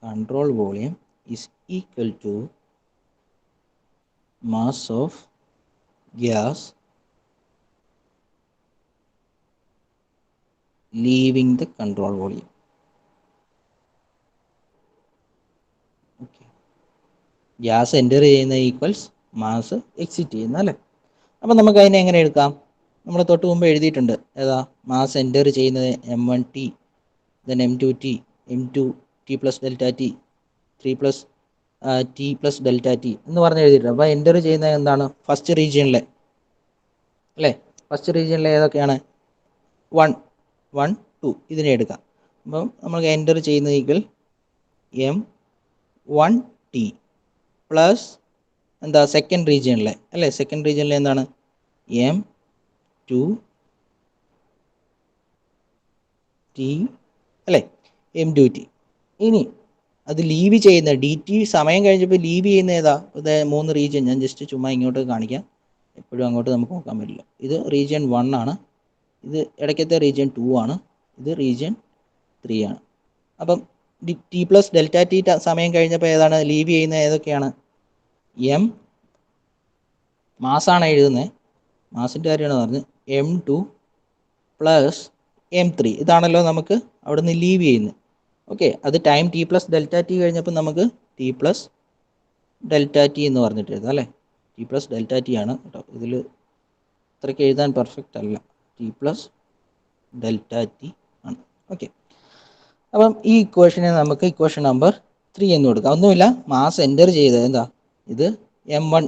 Speaker 2: control volume is equal to mass of gas leaving the control volume. Okay, gas enter ചെയ്യുന്ന equals mass exit ചെയ്യുന്ന അല്ലേ. അപ്പം നമുക്ക് അതിനെ എങ്ങനെ എടുക്കാം? നമ്മൾ തൊട്ട് മുമ്പ് എഴുതിയിട്ടുണ്ട്. ഏതാ മാസ് എൻ്റർ ചെയ്യുന്നത് M1T, then M2T, M2T plus delta T, 3 plus T plus delta T എന്ന് പറഞ്ഞ് എഴുതിയിട്ടുണ്ട്. അപ്പോൾ എൻ്റർ ചെയ്യുന്നത് എന്താണ്? ഫസ്റ്റ് റീജിയനിലെ അല്ലേ, ഫസ്റ്റ് റീജിയനിലെ ഏതൊക്കെയാണ്? 1, 1, 2 ഇതിനെ എടുക്കാം. അപ്പം നമുക്ക് എൻ്റർ ചെയ്യുന്ന ഈക്വൽ M1T പ്ലസ് എന്താ സെക്കൻഡ് റീജിയനിലെ അല്ലേ, സെക്കൻഡ് റീജിയനിലെ എന്താണ്? M2T അല്ലേ, M2T. ഇനി അത് ലീവ് ചെയ്യുന്ന DT സമയം കഴിഞ്ഞപ്പോൾ ലീവ് ചെയ്യുന്ന ഏതാ? ഇത് 3 റീജിയൻ ഞാൻ ജസ്റ്റ് ചുമ്മാ ഇങ്ങോട്ട് കാണിക്കാം, എപ്പോഴും അങ്ങോട്ട് നമുക്ക് നോക്കാൻ പറ്റില്ല. ഇത് റീജിയൻ 1 ആണ്, ഇത് ഇടയ്ക്കത്തെ റീജിയൻ 2 ആണ്, ഇത് റീജിയൻ 3 ആണ്. അപ്പം T പ്ലസ് ഡെൽറ്റ ടി സമയം കഴിഞ്ഞപ്പോൾ ഏതാണ് ലീവ് ചെയ്യുന്ന? ഏതൊക്കെയാണ്? M മാസാണ് എഴുതുന്നത്, മാസിൻ്റെ കാര്യമാണ് പറഞ്ഞത്. M2 പ്ലസ് M3 ഇതാണല്ലോ നമുക്ക് അവിടെ നിന്ന് ലീവ് ചെയ്യുന്നത്. ഓക്കെ, അത് time T plus delta T കഴിഞ്ഞപ്പോൾ നമുക്ക് T പ്ലസ് ഡെൽറ്റ ടി എന്ന് പറഞ്ഞിട്ട് എഴുതാം അല്ലേ. T പ്ലസ് ഡെൽറ്റ ടി ആണ് കേട്ടോ, ഇതിൽ ഇത്രയ്ക്ക് എഴുതാൻ പെർഫെക്റ്റ് അല്ല. T പ്ലസ് ഡെൽറ്റ ടി ആണ്. ഓക്കെ, അപ്പം ഈ ഇക്വേഷനെ നമുക്ക് ഇക്വേഷൻ നമ്പർ 3 എന്ന് കൊടുക്കാം. ഒന്നുമില്ല, മാസ് എൻ്റർ ചെയ്തത് എന്താ? ഇത് M1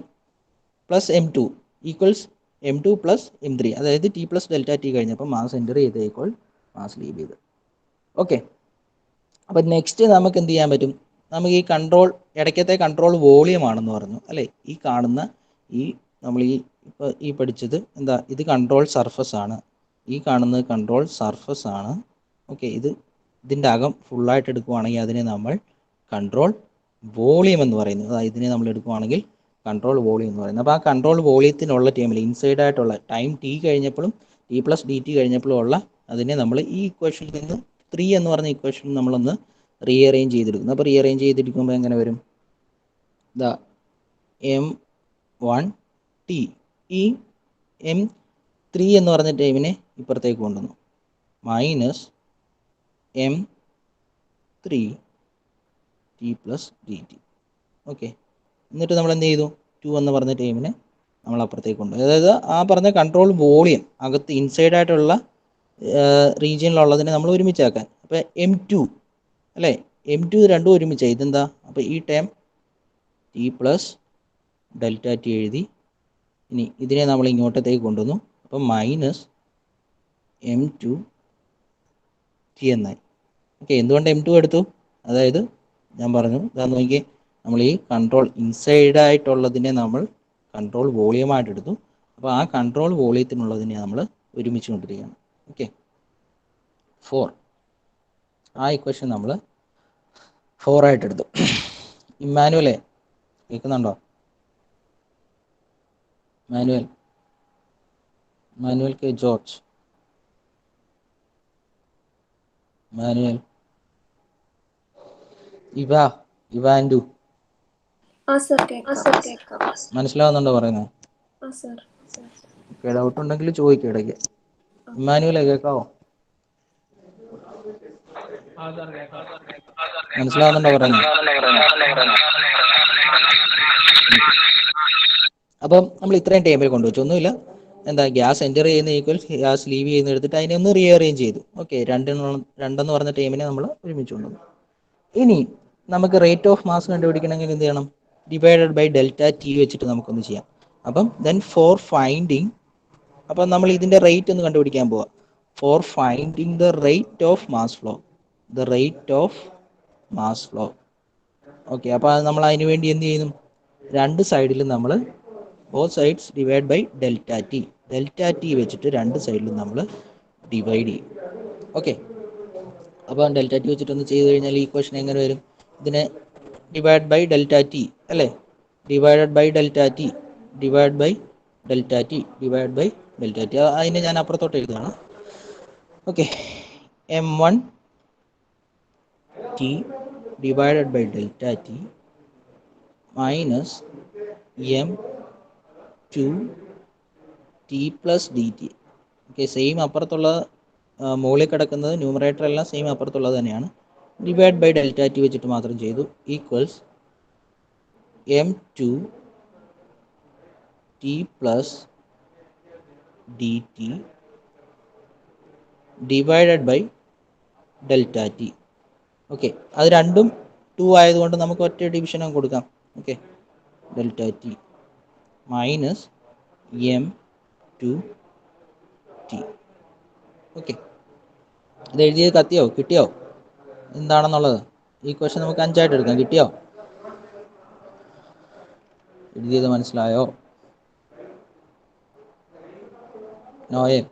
Speaker 2: plus M2 equals M2 plus M3, അതായത് T പ്ലസ് ഡെൽറ്റ ടി കഴിഞ്ഞപ്പോൾ മാസ് എൻ്റർ ചെയ്ത് ഈക്വൽ മാസ് ലീവ് ചെയ്ത്. ഓക്കെ, അപ്പം നെക്സ്റ്റ് നമുക്ക് എന്ത് ചെയ്യാൻ പറ്റും? നമുക്ക് ഈ കൺട്രോൾ ഇടയ്ക്കത്തെ കൺട്രോൾ വോളിയം ആണെന്ന് പറഞ്ഞു അല്ലേ. ഈ കാണുന്ന നമ്മൾ ഈ പഠിച്ചത് എന്താ? ഇത് കൺട്രോൾ സർഫസ് ആണ്, ഈ കാണുന്നത് കൺട്രോൾ സർഫസ് ആണ്. ഓക്കെ, ഇതിൻ്റെ അകം ഫുള്ളായിട്ട് എടുക്കുവാണെങ്കിൽ അതിനെ നമ്മൾ കൺട്രോൾ വോളിയം എന്ന് പറയുന്നത്. അതായത് ഇതിനെ നമ്മൾ എടുക്കുവാണെങ്കിൽ കൺട്രോൾ വോളിയം എന്ന് പറയുന്നത്. അപ്പോൾ ആ കൺട്രോൾ വോളിയത്തിനുള്ള ടൈമിൽ ഇൻസൈഡായിട്ടുള്ള ടൈം T കഴിഞ്ഞപ്പോഴും T പ്ലസ് DT കഴിഞ്ഞപ്പോഴും ഉള്ള അതിനെ നമ്മൾ ഈ ഇക്വേഷനിൽ നിന്ന് 3 എന്ന് പറഞ്ഞ ഇക്വേഷൻ നമ്മളൊന്ന് റീഅറേഞ്ച് ചെയ്തെടുക്കുന്നു. അപ്പോൾ റീഅറേഞ്ച് ചെയ്തെടുക്കുമ്പോൾ എങ്ങനെ വരും? ദാ M1T ഈ M3 എന്ന് പറഞ്ഞ ടൈമിനെ ഇപ്പുറത്തേക്ക് കൊണ്ടുവന്നു, minus M3 T plus DT. Okay, എന്നിട്ട് നമ്മൾ എന്ത് ചെയ്തു? 2 എന്ന് പറഞ്ഞ ടൈമിനെ നമ്മൾ അപ്പുറത്തേക്ക് കൊണ്ടുപോയി. അതായത് ആ പറഞ്ഞ കൺട്രോൾ വോളിയം അകത്ത് ഇൻസൈഡായിട്ടുള്ള റീജിയനിലുള്ളതിനെ നമ്മൾ ഒരുമിച്ചാക്കാൻ. അപ്പോൾ M2 അല്ലേ, M2 രണ്ടും ഒരുമിച്ചായി. ഇതെന്താ? അപ്പോൾ ഈ time T plus delta T എഴുതി. ഇനി ഇതിനെ നമ്മൾ ഇങ്ങോട്ടത്തേക്ക് കൊണ്ടുവന്നു, അപ്പം മൈനസ് M2T എന്നായി. ഓക്കെ, എന്തുകൊണ്ട് M2 എടുത്തു? അതായത് ഞാൻ പറഞ്ഞു, ഇതാ നോക്കിയേ, നമ്മൾ ഈ കൺട്രോൾ ഇൻസൈഡായിട്ടുള്ളതിനെ നമ്മൾ കൺട്രോൾ വോളിയമായിട്ട് എടുത്തു. അപ്പോൾ ആ കൺട്രോൾ വോളിയത്തിനുള്ളതിനെ നമ്മൾ ഒരുമിച്ച് കൊണ്ടിരിക്കുകയാണ്. ഓക്കെ, 4 ആ ഇക്വേഷൻ നമ്മൾ 4 ആയിട്ട് എടുത്തു. ഇമ്മാനുവലേ കേൾക്കുന്നുണ്ടോ? മാനുവൽ കെ ജോർജ്, മാനുവൽ ഇവാൻഡു, മനസ്സിലാവുന്നുണ്ടോ പറയുന്നത്? ഡൗട്ട് ഉണ്ടെങ്കിൽ ചോദിക്കും ഇടയ്ക്ക്. ഇമ്മാനുവലെ കേൾക്കാവോ? മനസ്സിലാവുന്നുണ്ടോ പറയുന്നത്? അപ്പം നമ്മൾ ഇത്രയും ടേബിൾ കൊണ്ടുവച്ചു. ഒന്നുമില്ല, എന്താ ഗ്യാസ് എൻ്റർ ചെയ്യുന്ന ഈക്വൽസ് ഗ്യാസ് ലീവ് ചെയ്യുന്ന എടുത്തിട്ട് അതിനെ ഒന്ന് റീഅറേഞ്ച് ചെയ്തു. ഓക്കെ, രണ്ടെന്ന് പറഞ്ഞ ടൈമിനെ നമ്മൾ ഒരുമിച്ച് കൊണ്ടുവന്നു. ഇനി നമുക്ക് റേറ്റ് ഓഫ് മാസ് കണ്ടുപിടിക്കണമെങ്കിൽ എന്ത് ചെയ്യണം? ഡിവൈഡഡ് ബൈ ഡെൽറ്റ ടി വെച്ചിട്ട് നമുക്കൊന്ന് ചെയ്യാം. അപ്പം ദെൻ ഫോർ ഫൈൻഡിങ് അപ്പം നമ്മൾ ഇതിൻ്റെ റേറ്റ് ഒന്ന് കണ്ടുപിടിക്കാൻ പോവാം. For finding the rate of mass flow, the rate of mass flow. Okay, അപ്പോൾ അത് നമ്മൾ അതിന് വേണ്ടി എന്ത് ചെയ്യുന്നു? രണ്ട് സൈഡിലും നമ്മൾ both sides divide by delta T, delta T വെച്ചിട്ട് രണ്ട് സൈഡിലും നമ്മൾ ഡിവൈഡ് ചെയ്യും. ഓക്കെ, അപ്പോൾ ഡെൽറ്റ ടി വെച്ചിട്ടൊന്ന് ചെയ്ത് കഴിഞ്ഞാൽ ഈ ഇക്വേഷൻ എങ്ങനെ വരും? ഇതിനെ ഡിവൈഡ് ബൈ ഡെൽറ്റ ടി അല്ലേ, divided by delta T, divide by delta T, divide by delta T. അതിനെ ഞാൻ അപ്പുറത്തോട്ട് എഴുതുകയാണ്. Okay, m1 t divided by delta t minus m2 t plus dt. Okay, same അപ്പുറത്തുള്ള മുകളിൽ കിടക്കുന്നത് ന്യൂമറേറ്റർ എല്ലാം same അപ്പുറത്തുള്ളത് തന്നെയാണ്. ഡിവൈഡ് ബൈ ഡെൽറ്റ ടി വെച്ചിട്ട് മാത്രം ചെയ്തു. Equals m2 t plus D T divided by delta T. Okay, അത് രണ്ടും 2 ആയതുകൊണ്ട് നമുക്ക് ഒറ്റ ഡിവിഷനും കൊടുക്കാം. Okay, delta T minus m2 t. Okay, ഇത് എഴുതിയത് കത്തിയോ, കിട്ടിയോ എന്താണെന്നുള്ളത്? ഈ ക്വസ്റ്റ്യൻ നമുക്ക് 5 ആയിട്ട് എടുക്കാം. കിട്ടിയോ? എഴുതിയത് മനസ്സിലായോ? Noel,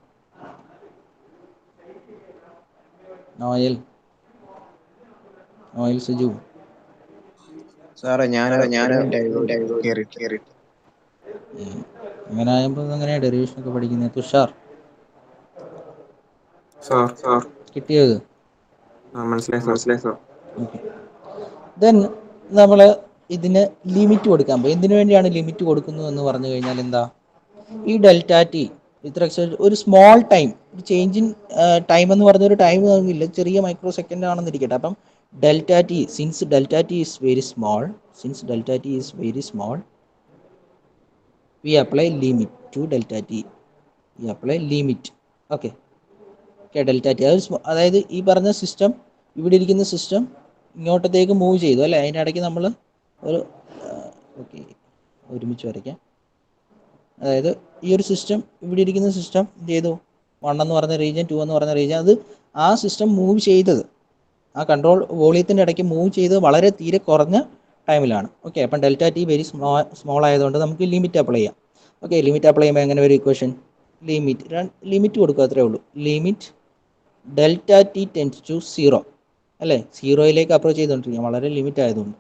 Speaker 2: Noel, Noel Suju.
Speaker 3: സാറേ ഞാൻ ഒരു മിനിറ്റ് കേറിയിട്ട്.
Speaker 2: അങ്ങനെ ആകുമ്പോൾ എങ്ങനെയാണ് ഡെറിവേഷൻ ഒക്കെ പഠിക്കുന്നത്? തുഷാർ, കിട്ടിയത്
Speaker 3: മനസ്സിലായി സാർ.
Speaker 2: ഓക്കെ, ദെൻ നമ്മൾ ഇതിന് ലിമിറ്റ് കൊടുക്കാൻ പോകും. എന്തിനു വേണ്ടിയാണ് ലിമിറ്റ് കൊടുക്കുന്നത് എന്ന് പറഞ്ഞു കഴിഞ്ഞാൽ എന്താ, ഈ ഡെൽറ്റ ടി ഇത്ര ഒരു small time, change in time എന്ന് പറഞ്ഞ ഒരു ടൈം ഇല്ല, ചെറിയ മൈക്രോ സെക്കൻഡ് ആണെന്നിരിക്കട്ടെ. അപ്പം delta T, since delta T is very small, since delta T is very small, we apply limit to delta t, we apply limit. Okay, delta T അതായത് ഈ പറഞ്ഞ സിസ്റ്റം, ഇവിടെ ഇരിക്കുന്ന സിസ്റ്റം ഇങ്ങോട്ടത്തേക്ക് മൂവ് ചെയ്തു അല്ലേ, അതിനിടയ്ക്ക് നമ്മൾ ഒരു ഓക്കെ ഒരുമിച്ച് വരയ്ക്കാം. അതായത് ഈ ഒരു സിസ്റ്റം, ഇവിടെ ഇരിക്കുന്ന സിസ്റ്റം എന്ത് ചെയ്തു? 1 എന്ന് പറഞ്ഞ റീജിയൻ, 2 എന്ന് പറഞ്ഞ റീജിയൻ, അത് ആ സിസ്റ്റം മൂവ് ചെയ്തത്, ആ കൺട്രോൾ വോളിയത്തിൻ്റെ ഇടയ്ക്ക് മൂവ് ചെയ്ത് വളരെ തീരെ കുറഞ്ഞ ടൈമിലാണ്. ഓക്കെ, അപ്പം ഡെൽറ്റ ടി വെരി സ്മോൾ ആയതുകൊണ്ട് നമുക്ക് ലിമിറ്റ് അപ്ലൈ ചെയ്യാം. ഓക്കെ, ലിമിറ്റ് അപ്ലൈ ചെയ്യുമ്പോൾ എങ്ങനെ ഒരു ഇക്വേഷൻ? ലിമിറ്റ് കൊടുക്കുക, അത്രേ ഉള്ളൂ. Limit delta T tends to 0 അല്ലേ, 0യിലേക്ക് അപ്രോച്ച് ചെയ്തുകൊണ്ടിരിക്കുക, വളരെ ലിമിറ്റ് ആയതുകൊണ്ട്.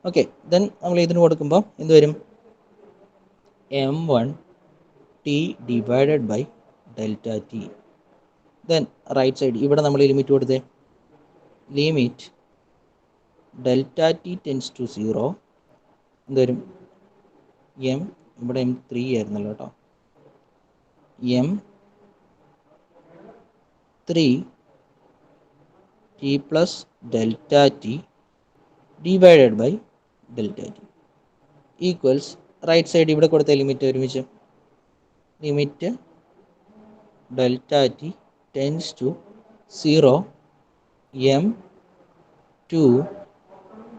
Speaker 2: ഓക്കെ, ദെൻ നമ്മൾ ഇതിന് കൊടുക്കുമ്പോൾ എന്ത് വരും? m1 t divided by delta T. Then right side ഇവിടെ നമ്മൾ ലിമിറ്റ് കൊടുത്തേ, limit delta T tends to 0 എന്ത് വരും? എം, ഇവിടെ m3 ആയിരുന്നല്ലോ കേട്ടോ, m3 t plus delta T divided by delta T equals right side ഇവിടെ കൊടുത്ത ലിമിറ്റ് ഒരുമിച്ച്, limit delta T tends to 0 m2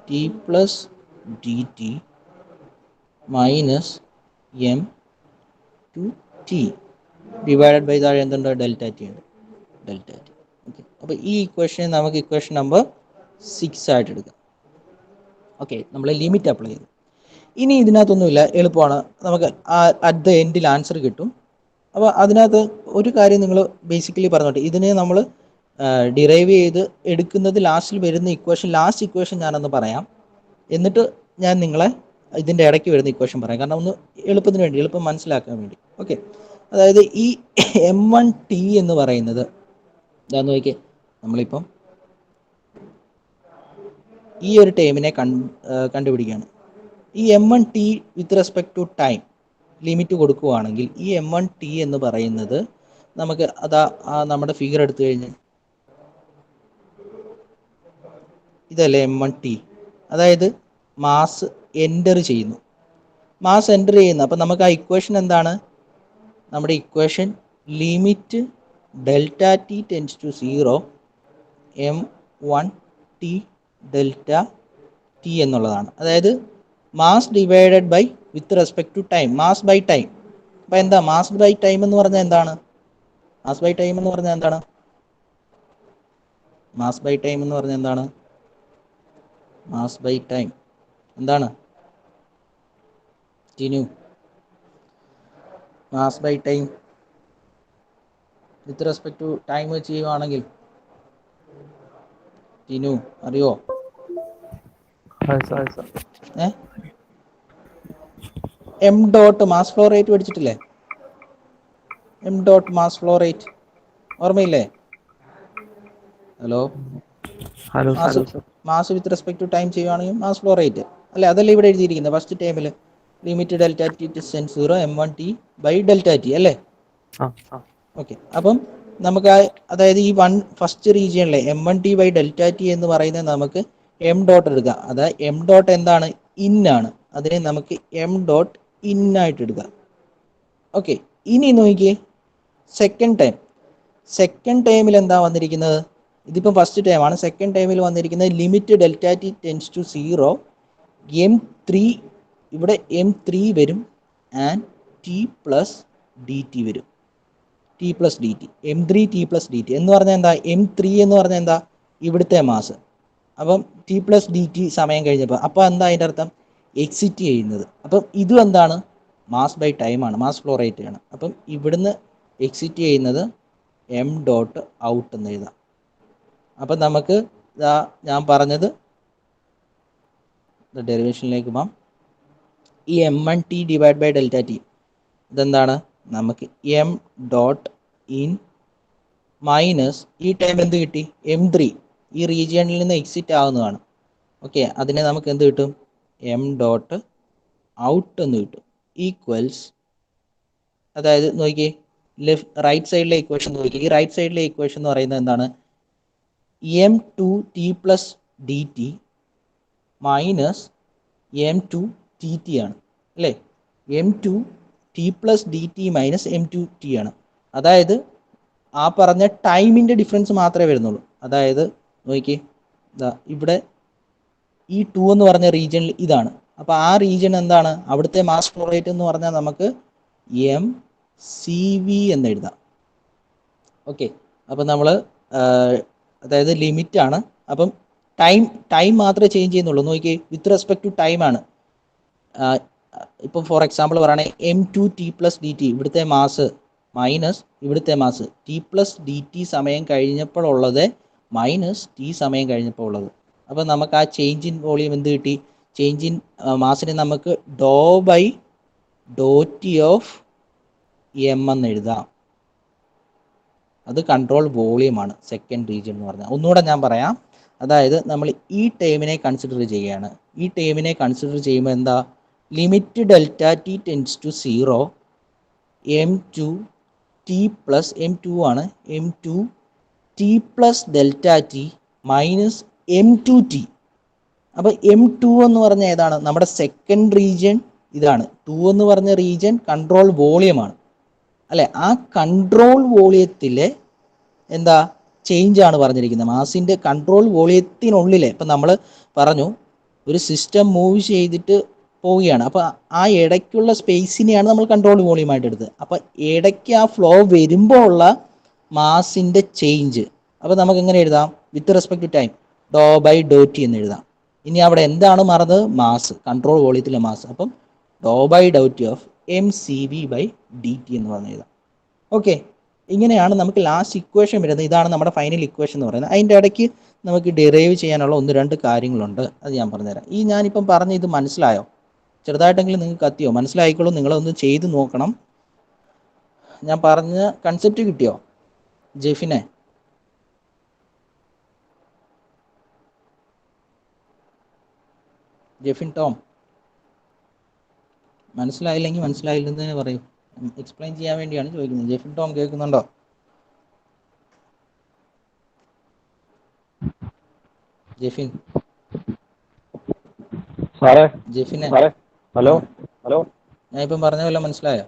Speaker 2: t plus D T minus m2 t divided by താഴെ എന്തുണ്ട്? ഡെൽറ്റ ടി ഉണ്ട്, delta T. Okay, അപ്പോൾ ഈ equation നമുക്ക് equation number 6 ആയിട്ട് എടുക്കാം. ഓക്കെ, നമ്മൾ ലിമിറ്റ് അപ്ലൈ ചെയ്തു. ഇനി ഇതിനകത്തൊന്നുമില്ല, എളുപ്പമാണ്, നമുക്ക് അറ്റ് ദ എൻഡിൽ ആൻസർ കിട്ടും. അപ്പോൾ അതിനകത്ത് ഒരു കാര്യം നിങ്ങൾ ബേസിക്കലി പറഞ്ഞോട്ടെ, ഇതിനെ നമ്മൾ ഡിറൈവ് ചെയ്ത് എടുക്കുന്നത് ലാസ്റ്റിൽ വരുന്ന ഇക്വേഷൻ, ലാസ്റ്റ് ഇക്വേഷൻ ഞാനൊന്ന് പറയാം, എന്നിട്ട് ഞാൻ നിങ്ങളെ ഇതിൻ്റെ ഇടയ്ക്ക് വരുന്ന ഇക്വേഷൻ പറയാം, കാരണം ഒന്ന് എളുപ്പത്തിന് വേണ്ടി, എളുപ്പം മനസ്സിലാക്കാൻ വേണ്ടി. ഓക്കെ, അതായത് ഈ m1 t എന്ന് പറയുന്നത് ഇതാന്ന് നോക്കിയേ, നമ്മളിപ്പം ഈ ഒരു ടൈമിനെ കണ്ടുപിടിക്കുകയാണ്. ഈ m1 t with respect to time limit കൊടുക്കുകയാണെങ്കിൽ ഈ m1 t എന്ന് പറയുന്നത് നമുക്ക് അതാ നമ്മുടെ ഫിഗർ എടുത്തു കഴിഞ്ഞാൽ ഇതല്ലേ m1 t, അതായത് മാസ് എൻ്റർ ചെയ്യുന്നു, മാസ് എൻ്റർ ചെയ്യുന്നു. അപ്പം നമുക്ക് ആ ഇക്വേഷൻ എന്താണ്? നമ്മുടെ equation limit delta T tends to 0 m1 t delta T എന്നുള്ളതാണ്. അതായത് mass divided by with respect to time, mass by time. അപ്പം എന്താ മാസ് ബൈ ടൈം എന്ന് പറഞ്ഞാൽ എന്താണ്? മാസ് ബൈ ടൈം എന്ന് പറഞ്ഞാൽ എന്താണ്? മാസ് ബൈ ടൈം എന്ന് പറഞ്ഞാൽ എന്താണ്? മാസ് ബൈ ടൈം എന്താണ്? Tinu, mass by time with respect to time ചെയ്യുവാണെങ്കിൽ ടിനു അറിയോ? M dot mass flow rate പഠിച്ചിട്ടില്ലേ? M dot mass flow rate ഓർമ്മയില്ലേ? Hello, mass with respect to time ചെയ്യുവാണെങ്കിൽ മാസ് ഫ്ലോ റേറ്റ് അല്ലേ? അതല്ലേ ഇവിടെ എഴുതിയിരിക്കുന്നത് ഫസ്റ്റ് ടൈമിൽ. Limit delta T tends to 0 m1 t by delta T അല്ലേ? ഓക്കെ, അപ്പം നമുക്ക് അതായത് ഈ ഫസ്റ്റ് റീജിയനിലെ m1 t by delta T എന്ന് പറയുന്നത് നമുക്ക് എം ഡോട്ട് എടുക്കാം. അതായത് എം ഡോട്ട് എന്താണ്? ഇൻ ആണ്. അതിനെ നമുക്ക് എം ഡോട്ട് ഇൻ ആയിട്ട് എടുക്കാം. ഓക്കെ, ഇനി നോക്കിയേ സെക്കൻഡ് ടൈമിൽ എന്താ വന്നിരിക്കുന്നത്? ഇതിപ്പം ഫസ്റ്റ് ടൈമാണ്. സെക്കൻഡ് ടൈമിൽ വന്നിരിക്കുന്നത് limit delta T tends to 0 m3, ഇവിടെ m3 വരും and T plus D T വരും. T plus D T, m3 T plus D T എന്ന് പറഞ്ഞാൽ എന്താ? m3 എന്ന് പറഞ്ഞാൽ എന്താ? ഇവിടുത്തെ മാസ്. അപ്പം ടി പ്ലസ് ഡി ടി സമയം കഴിഞ്ഞപ്പോൾ, അപ്പോൾ എന്താ അതിൻ്റെ അർത്ഥം? എക്സിറ്റ് ചെയ്യുന്നത്. അപ്പം ഇതും എന്താണ്? മാസ് ബൈ ടൈം ആണ്, മാസ് ഫ്ലോ റേറ്റ് ആണ്. അപ്പം ഇവിടുന്ന് എക്സിറ്റ് ചെയ്യുന്നത് എം ഡോട്ട് ഔട്ട് എന്ന് എഴുതാം. അപ്പം നമുക്ക് ഞാൻ പറഞ്ഞത് ഡെറിവേഷനിലേക്ക് പോകാം. ഈ m1 t divide by delta T ഇതെന്താണ്? നമുക്ക് എം ഡോട്ട് ഇൻ മൈനസ് ഈ ടൈം എന്ത് കിട്ടി? m3 ഈ റീജിയണിൽ നിന്ന് എക്സിറ്റ് ആവുന്നതാണ്. ഓക്കെ, അതിനെ നമുക്ക് എന്ത് കിട്ടും? എം ഡോട്ട് ഔട്ട് എന്ന് കിട്ടും. ഈക്വൽസ്, അതായത് നോക്കിയേ റൈറ്റ് സൈഡിലെ ഇക്വേഷൻ നോക്കിയേ. ഈ റൈറ്റ് സൈഡിലെ ഇക്വേഷൻ എന്ന് പറയുന്നത് എന്താണ്? m2 t plus D T minus m2 T T ആണ് അല്ലേ? m2 T plus D T minus m2 T ആണ്. അതായത് ആ പറഞ്ഞ ടൈമിൻ്റെ ഡിഫറൻസ് മാത്രമേ വരുന്നുള്ളൂ. അതായത് നോക്കിയേ, ഇവിടെ ഈ 2 എന്ന് പറഞ്ഞ റീജിയനിൽ ഇതാണ്. അപ്പോൾ ആ റീജിയൻ എന്താണ്? അവിടുത്തെ മാസ് ഫ്ലോ റേറ്റ് എന്ന് പറഞ്ഞാൽ നമുക്ക് എം സി വി എന്ന് എഴുതാം. ഓക്കെ, അപ്പം നമ്മൾ അതായത് ലിമിറ്റ് ആണ്. അപ്പം ടൈം മാത്രമേ ചേഞ്ച് ചെയ്യുന്നുള്ളൂ. നോക്കിയേ, വിത്ത് റെസ്പെക്ട് ടു ടൈം ആണ്. ഇപ്പം ഫോർ എക്സാമ്പിൾ പറയുകയാണെങ്കിൽ m2 T plus D T ഇവിടുത്തെ മാസ് മൈനസ് ഇവിടുത്തെ mass T plus D T സമയം കഴിഞ്ഞപ്പോഴുള്ളത് മൈനസ് ടി സമയം കഴിഞ്ഞപ്പോൾ ഉള്ളത്. അപ്പോൾ നമുക്ക് ആ ചേഞ്ച് ഇൻ വോളിയം എന്ത് കിട്ടി? ചേഞ്ച് ഇൻ മാസിനെ നമുക്ക് do by do T of M എന്ന് എഴുതാം. അത് കൺട്രോൾ വോളിയമാണ് സെക്കൻഡ് റീജിയൻ എന്ന് പറഞ്ഞാൽ. ഒന്നുകൂടെ ഞാൻ പറയാം. അതായത് നമ്മൾ ഈ ടേമിനെ കൺസിഡർ ചെയ്യുകയാണ്. ഈ ടേമിനെ കൺസിഡർ ചെയ്യുമ്പോൾ എന്താ? Limit delta T tends to 0 m2 t plus m2 ആണ്, m2 t plus delta T minus m2 t. അപ്പോൾ m2 എന്ന് പറഞ്ഞ ഏതാണ്? നമ്മുടെ സെക്കൻഡ് റീജിയൻ ഇതാണ്. 2 എന്ന് പറഞ്ഞ റീജിയൻ കൺട്രോൾ വോളിയമാണ് അല്ലെ? ആ കൺട്രോൾ വോളിയത്തിലെ എന്താ ചേഞ്ച് ആണ് പറഞ്ഞിരിക്കുന്നത്. മാസിൻ്റെ കൺട്രോൾ വോളിയത്തിനുള്ളിലെ, ഇപ്പം നമ്മൾ പറഞ്ഞു ഒരു സിസ്റ്റം മൂവ് ചെയ്തിട്ട് പോവുകയാണ്. അപ്പോൾ ആ ഇടയ്ക്കുള്ള സ്പേസിനെയാണ് നമ്മൾ കൺട്രോൾ വോളിയമായിട്ട് എടുത്തത്. അപ്പോൾ ഇടയ്ക്ക് ആ ഫ്ലോ വരുമ്പോൾ ഉള്ള മാസിൻ്റെ ചേഞ്ച് അപ്പോൾ നമുക്ക് എങ്ങനെ എഴുതാം? With respect to time do by do T എന്ന് എഴുതാം. ഇനി അവിടെ എന്താണ് മറന്നത്? മാസ്, കൺട്രോൾ വോളിയത്തിലെ മാസ്. അപ്പം do by do T of M C V by D T എന്ന് പറഞ്ഞ് എഴുതാം. ഓക്കെ, ഇങ്ങനെയാണ് നമുക്ക് ലാസ്റ്റ് ഇക്വേഷൻ വരുന്നത്. ഇതാണ് നമ്മുടെ ഫൈനൽ ഇക്വേഷൻ എന്ന് പറയുന്നത്. അതിൻ്റെ ഇടയ്ക്ക് നമുക്ക് ഡിറൈവ് ചെയ്യാനുള്ള 1-2 കാര്യങ്ങളുണ്ട്, അത് ഞാൻ പറഞ്ഞുതരാം. ഈ ഞാനിപ്പം പറഞ്ഞ ഇത് മനസ്സിലായോ? ചെറുതായിട്ടെങ്കിലും നിങ്ങൾക്ക് കത്തിയോ? മനസ്സിലായിക്കോളും. നിങ്ങളൊന്ന് ചെയ്ത് നോക്കണം. ഞാൻ പറഞ്ഞ കൺസെപ്റ്റ് കിട്ടിയോ ജെഫിനെ? ജെഫിൻ ടോം, മനസ്സിലായില്ലെങ്കിൽ മനസ്സിലായില്ലെന്ന് പറയൂ. എക്സ്പ്ലെയിൻ ചെയ്യാൻ വേണ്ടിയാണ് ചോദിക്കുന്നത്. ജെഫിൻ ടോം കേൾക്കുന്നുണ്ടോ? ജെഫിൻ, ജെഫിനെ,
Speaker 4: ഹലോ
Speaker 2: ഞാൻ ഇപ്പം പറഞ്ഞ പോലെ മനസ്സിലായോ?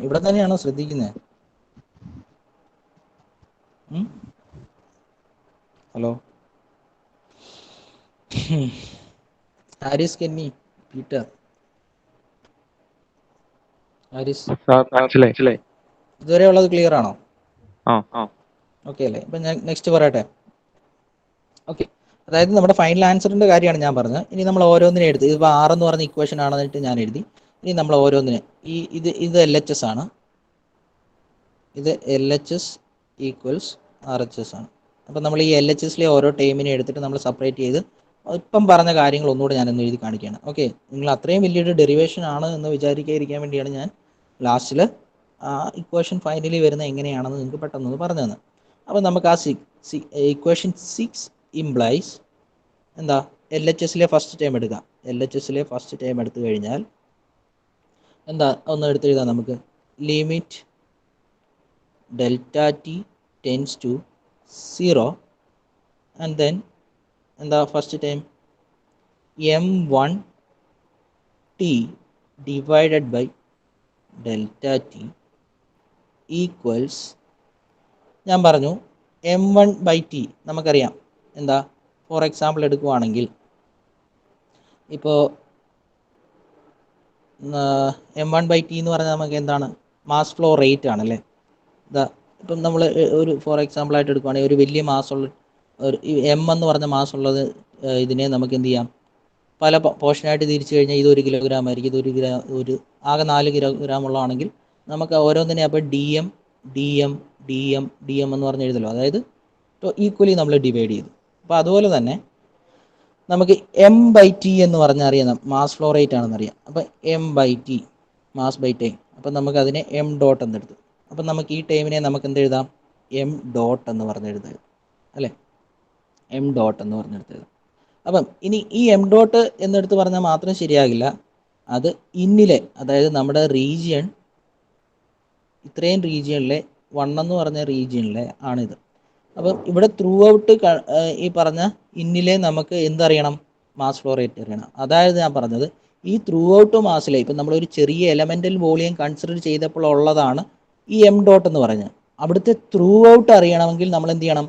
Speaker 2: ഇവിടെ തന്നെയാണോ ശ്രദ്ധിക്കുന്നത്? Hello, Harris Kenny, Peter Harris,
Speaker 4: sir മനസ്സിലായി.
Speaker 2: ഇതുവരെ ഉള്ളത് ക്ലിയർ ആണോ?
Speaker 4: ആ
Speaker 2: ഓക്കെ അല്ലേ? ഇപ്പം ഞാൻ നെക്സ്റ്റ് പറയട്ടെ. ഓക്കെ, അതായത് നമ്മുടെ ഫൈനൽ ആൻസറിൻ്റെ കാര്യമാണ് ഞാൻ പറഞ്ഞത്. ഇനി നമ്മൾ ഓരോന്നിനെ എടുത്ത്, ഇതിപ്പോൾ 6 എന്ന് പറഞ്ഞ ഇക്വേഷൻ ആണെന്നിട്ട് ഞാൻ എഴുതി. ഇനി നമ്മൾ ഓരോന്നിനെ ഇത് എൽ എച്ച് എസ് ആണ്, ഇത് L H S equals R H S ആണ്. അപ്പം നമ്മൾ ഈ എൽ എച്ച് എസിലെ ഓരോ ടൈമിനെ എടുത്തിട്ട് നമ്മൾ സെപ്പറേറ്റ് ചെയ്ത് ഇപ്പം പറഞ്ഞ കാര്യങ്ങൾ ഒന്നുകൂടെ ഞാനൊന്ന് എഴുതി കാണിക്കുകയാണ്. ഓക്കെ, നിങ്ങൾ അത്രയും വലിയൊരു ഡെറിവേഷൻ ആണ് എന്ന് വിചാരിക്കാതിരിക്കാൻ വേണ്ടിയാണ് ഞാൻ ലാസ്റ്റിൽ ആ ഇക്വേഷൻ ഫൈനലി വരുന്നത് എങ്ങനെയാണെന്ന് നിങ്ങൾക്ക് പെട്ടെന്ന് പറഞ്ഞു തന്നെ. അപ്പം നമുക്ക് ആ ഇക്വേഷൻ 6 ഇംപ്ലൈസ് എന്താ, എൽ എച്ച് എസിലെ ഫസ്റ്റ് ടൈം എടുക്കാം. എൽ എച്ച് എസിലെ ഫസ്റ്റ് ടൈം എടുത്തു കഴിഞ്ഞാൽ എന്താ, ഒന്ന് എടുത്തെഴുതാം നമുക്ക്. Limit delta T tends to 0 and then എന്താ first time m1 t divided by delta T equals, ഞാൻ പറഞ്ഞു m1/t നമുക്കറിയാം എന്താ. ഫോർ എക്സാമ്പിൾ എടുക്കുവാണെങ്കിൽ ഇപ്പോൾ m1/t എന്ന് പറഞ്ഞാൽ നമുക്ക് എന്താണ്, മാസ് ഫ്ലോ റേറ്റ് ആണല്ലേ. ഇതാ ഇപ്പം നമ്മൾ ഒരു ഫോർ എക്സാമ്പിൾ ആയിട്ട് എടുക്കുവാണെങ്കിൽ ഒരു വലിയ മാസമുള്ള ഒരു m എന്ന് പറഞ്ഞ മാസമുള്ളത് ഇതിനെ നമുക്ക് എന്ത് ചെയ്യാം, പല പോർഷനായിട്ട് തിരിച്ചു കഴിഞ്ഞാൽ ഇത് 1 കിലോഗ്രാം ആയിരിക്കും, ഇത് ആകെ 4 കിലോഗ്രാം ഉള്ളതാണെങ്കിൽ നമുക്ക് ഓരോന്നിനെ അപ്പോൾ ഡി എം എന്ന് പറഞ്ഞ് എഴുതല്ലോ. അതായത് ഈക്വലി നമ്മൾ ഡിവൈഡ് ചെയ്തു. അപ്പോൾ അതുപോലെ തന്നെ നമുക്ക് m/t എന്ന് പറഞ്ഞാൽ അറിയാം, മാസ് ഫ്ലോ റേറ്റ് ആണെന്നറിയാം. അപ്പം m/t മാസ് ബൈ ടൈം, അപ്പം നമുക്ക് അതിനെ m ഡോട്ട് എന്നെടുത്തു. അപ്പം നമുക്ക് ഈ ടൈമിനെ നമുക്ക് എന്ത് എഴുതാം, m ഡോട്ട് എന്ന് പറഞ്ഞെഴുതാം അല്ലേ, m ഡോട്ട് എന്ന് പറഞ്ഞെടുത്തത്. അപ്പം ഇനി ഈ m ഡോട്ട് എന്നെടുത്ത് പറഞ്ഞാൽ മാത്രം ശരിയാകില്ല, അത് ഇന്നിലെ, അതായത് നമ്മുടെ റീജിയൺ, ഇത്രയും റീജിയണിലെ 1 എന്ന് പറഞ്ഞ റീജിയണിലെ ആണിത്. അപ്പം ഇവിടെ ത്രൂ ഔട്ട് ഈ പറഞ്ഞ ഇന്നിലെ നമുക്ക് എന്തറിയണം, മാസ് ഫ്ലോ റേറ്റ് അറിയണം. അതായത് ഞാൻ പറഞ്ഞത് ഈ ത്രൂ ഔട്ട് മാസിലെ ഇപ്പം നമ്മളൊരു ചെറിയ എലമെൻ്റൽ വോളിയം കൺസിഡർ ചെയ്തപ്പോൾ ഉള്ളതാണ് ഈ m ഡോട്ട് എന്ന് പറഞ്ഞത്. അവിടുത്തെ ത്രൂ ഔട്ട് അറിയണമെങ്കിൽ നമ്മൾ എന്ത് ചെയ്യണം,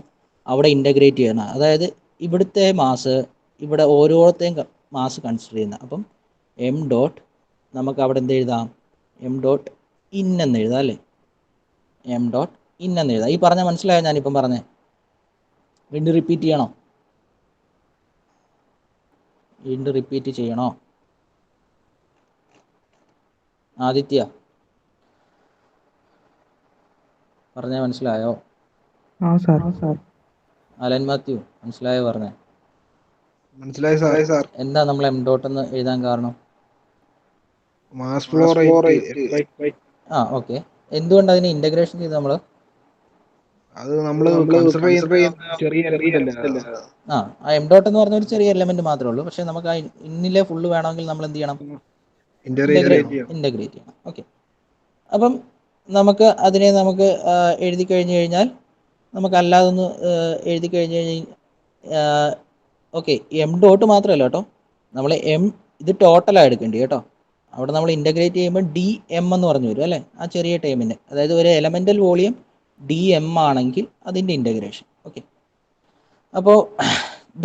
Speaker 2: അവിടെ ഇൻ്റഗ്രേറ്റ് ചെയ്യണം. അതായത് ഇവിടുത്തെ മാസ്, ഇവിടെ ഓരോരുത്തെയും മാസ് കൺസിഡർ ചെയ്യുന്ന. അപ്പം m ഡോട്ട് നമുക്ക് അവിടെ എന്ത് എഴുതാം, m ഡോട്ട് ഇൻ എന്ന് എഴുതാം അല്ലേ, m ഡോട്ട് ഇൻ എന്ന് എഴുതാം. ഈ പറഞ്ഞാൽ മനസ്സിലായോ ഞാനിപ്പം പറഞ്ഞേ? വീണ്ടും റിപ്പീറ്റ് ചെയ്യണോ? വീണ്ടും റിപ്പീറ്റ് ചെയ്യണോ? ആദിത്യ പറഞ്ഞാൽ മനസ്സിലായോ? അലൻ മാത്യു മനസ്സിലായോ പറഞ്ഞേ?
Speaker 3: മനസ്സിലായി സാർ.
Speaker 2: എന്താ നമ്മൾ m ഡോട്ട് എന്ന് എഴുതാൻ കാരണം?
Speaker 3: Mass flow rate
Speaker 2: okay. എന്തുകൊണ്ട് അതിനെ ഇൻ്റഗ്രേഷൻ ചെയ്ത് നമ്മൾ?
Speaker 3: അത് നമ്മൾ കൺസിഡർ ചെയ്യുന്ന ചെറിയ എലമെന്റ് അല്ലേ.
Speaker 2: ആ m ഡോട്ട് എന്ന് പറഞ്ഞ ഒരു ചെറിയ എലമെന്റ് മാത്രമേ ഉള്ളൂ. പക്ഷേ നമുക്ക് ആ ഇന്നിലെ ഫുള്ള് വേണമെങ്കിൽ നമ്മൾ എന്ത് ചെയ്യണം, ഇൻ്റഗ്രേറ്റ് ചെയ്യണം. ഓക്കെ, അപ്പം നമുക്ക് അതിനെ നമുക്ക് എഴുതി കഴിഞ്ഞ് കഴിഞ്ഞാൽ നമുക്കല്ലാതെ ഒന്ന് എഴുതി കഴിഞ്ഞ് ഓക്കെ, m ഡോട്ട് മാത്രമല്ല കേട്ടോ, നമ്മൾ ഇത് ടോട്ടലാണ് എടുക്കേണ്ടി കേട്ടോ. അവിടെ നമ്മൾ ഇൻ്റഗ്രേറ്റ് ചെയ്യുമ്പോൾ dm എന്ന് പറഞ്ഞു വരും അല്ലേ, ആ ചെറിയ ടൈമിൻ്റെ. അതായത് ഒരു എലമെൻ്റൽ വോളിയം dm ആണെങ്കിൽ അതിൻ്റെ ഇൻ്റഗ്രേഷൻ. ഓക്കെ, അപ്പോൾ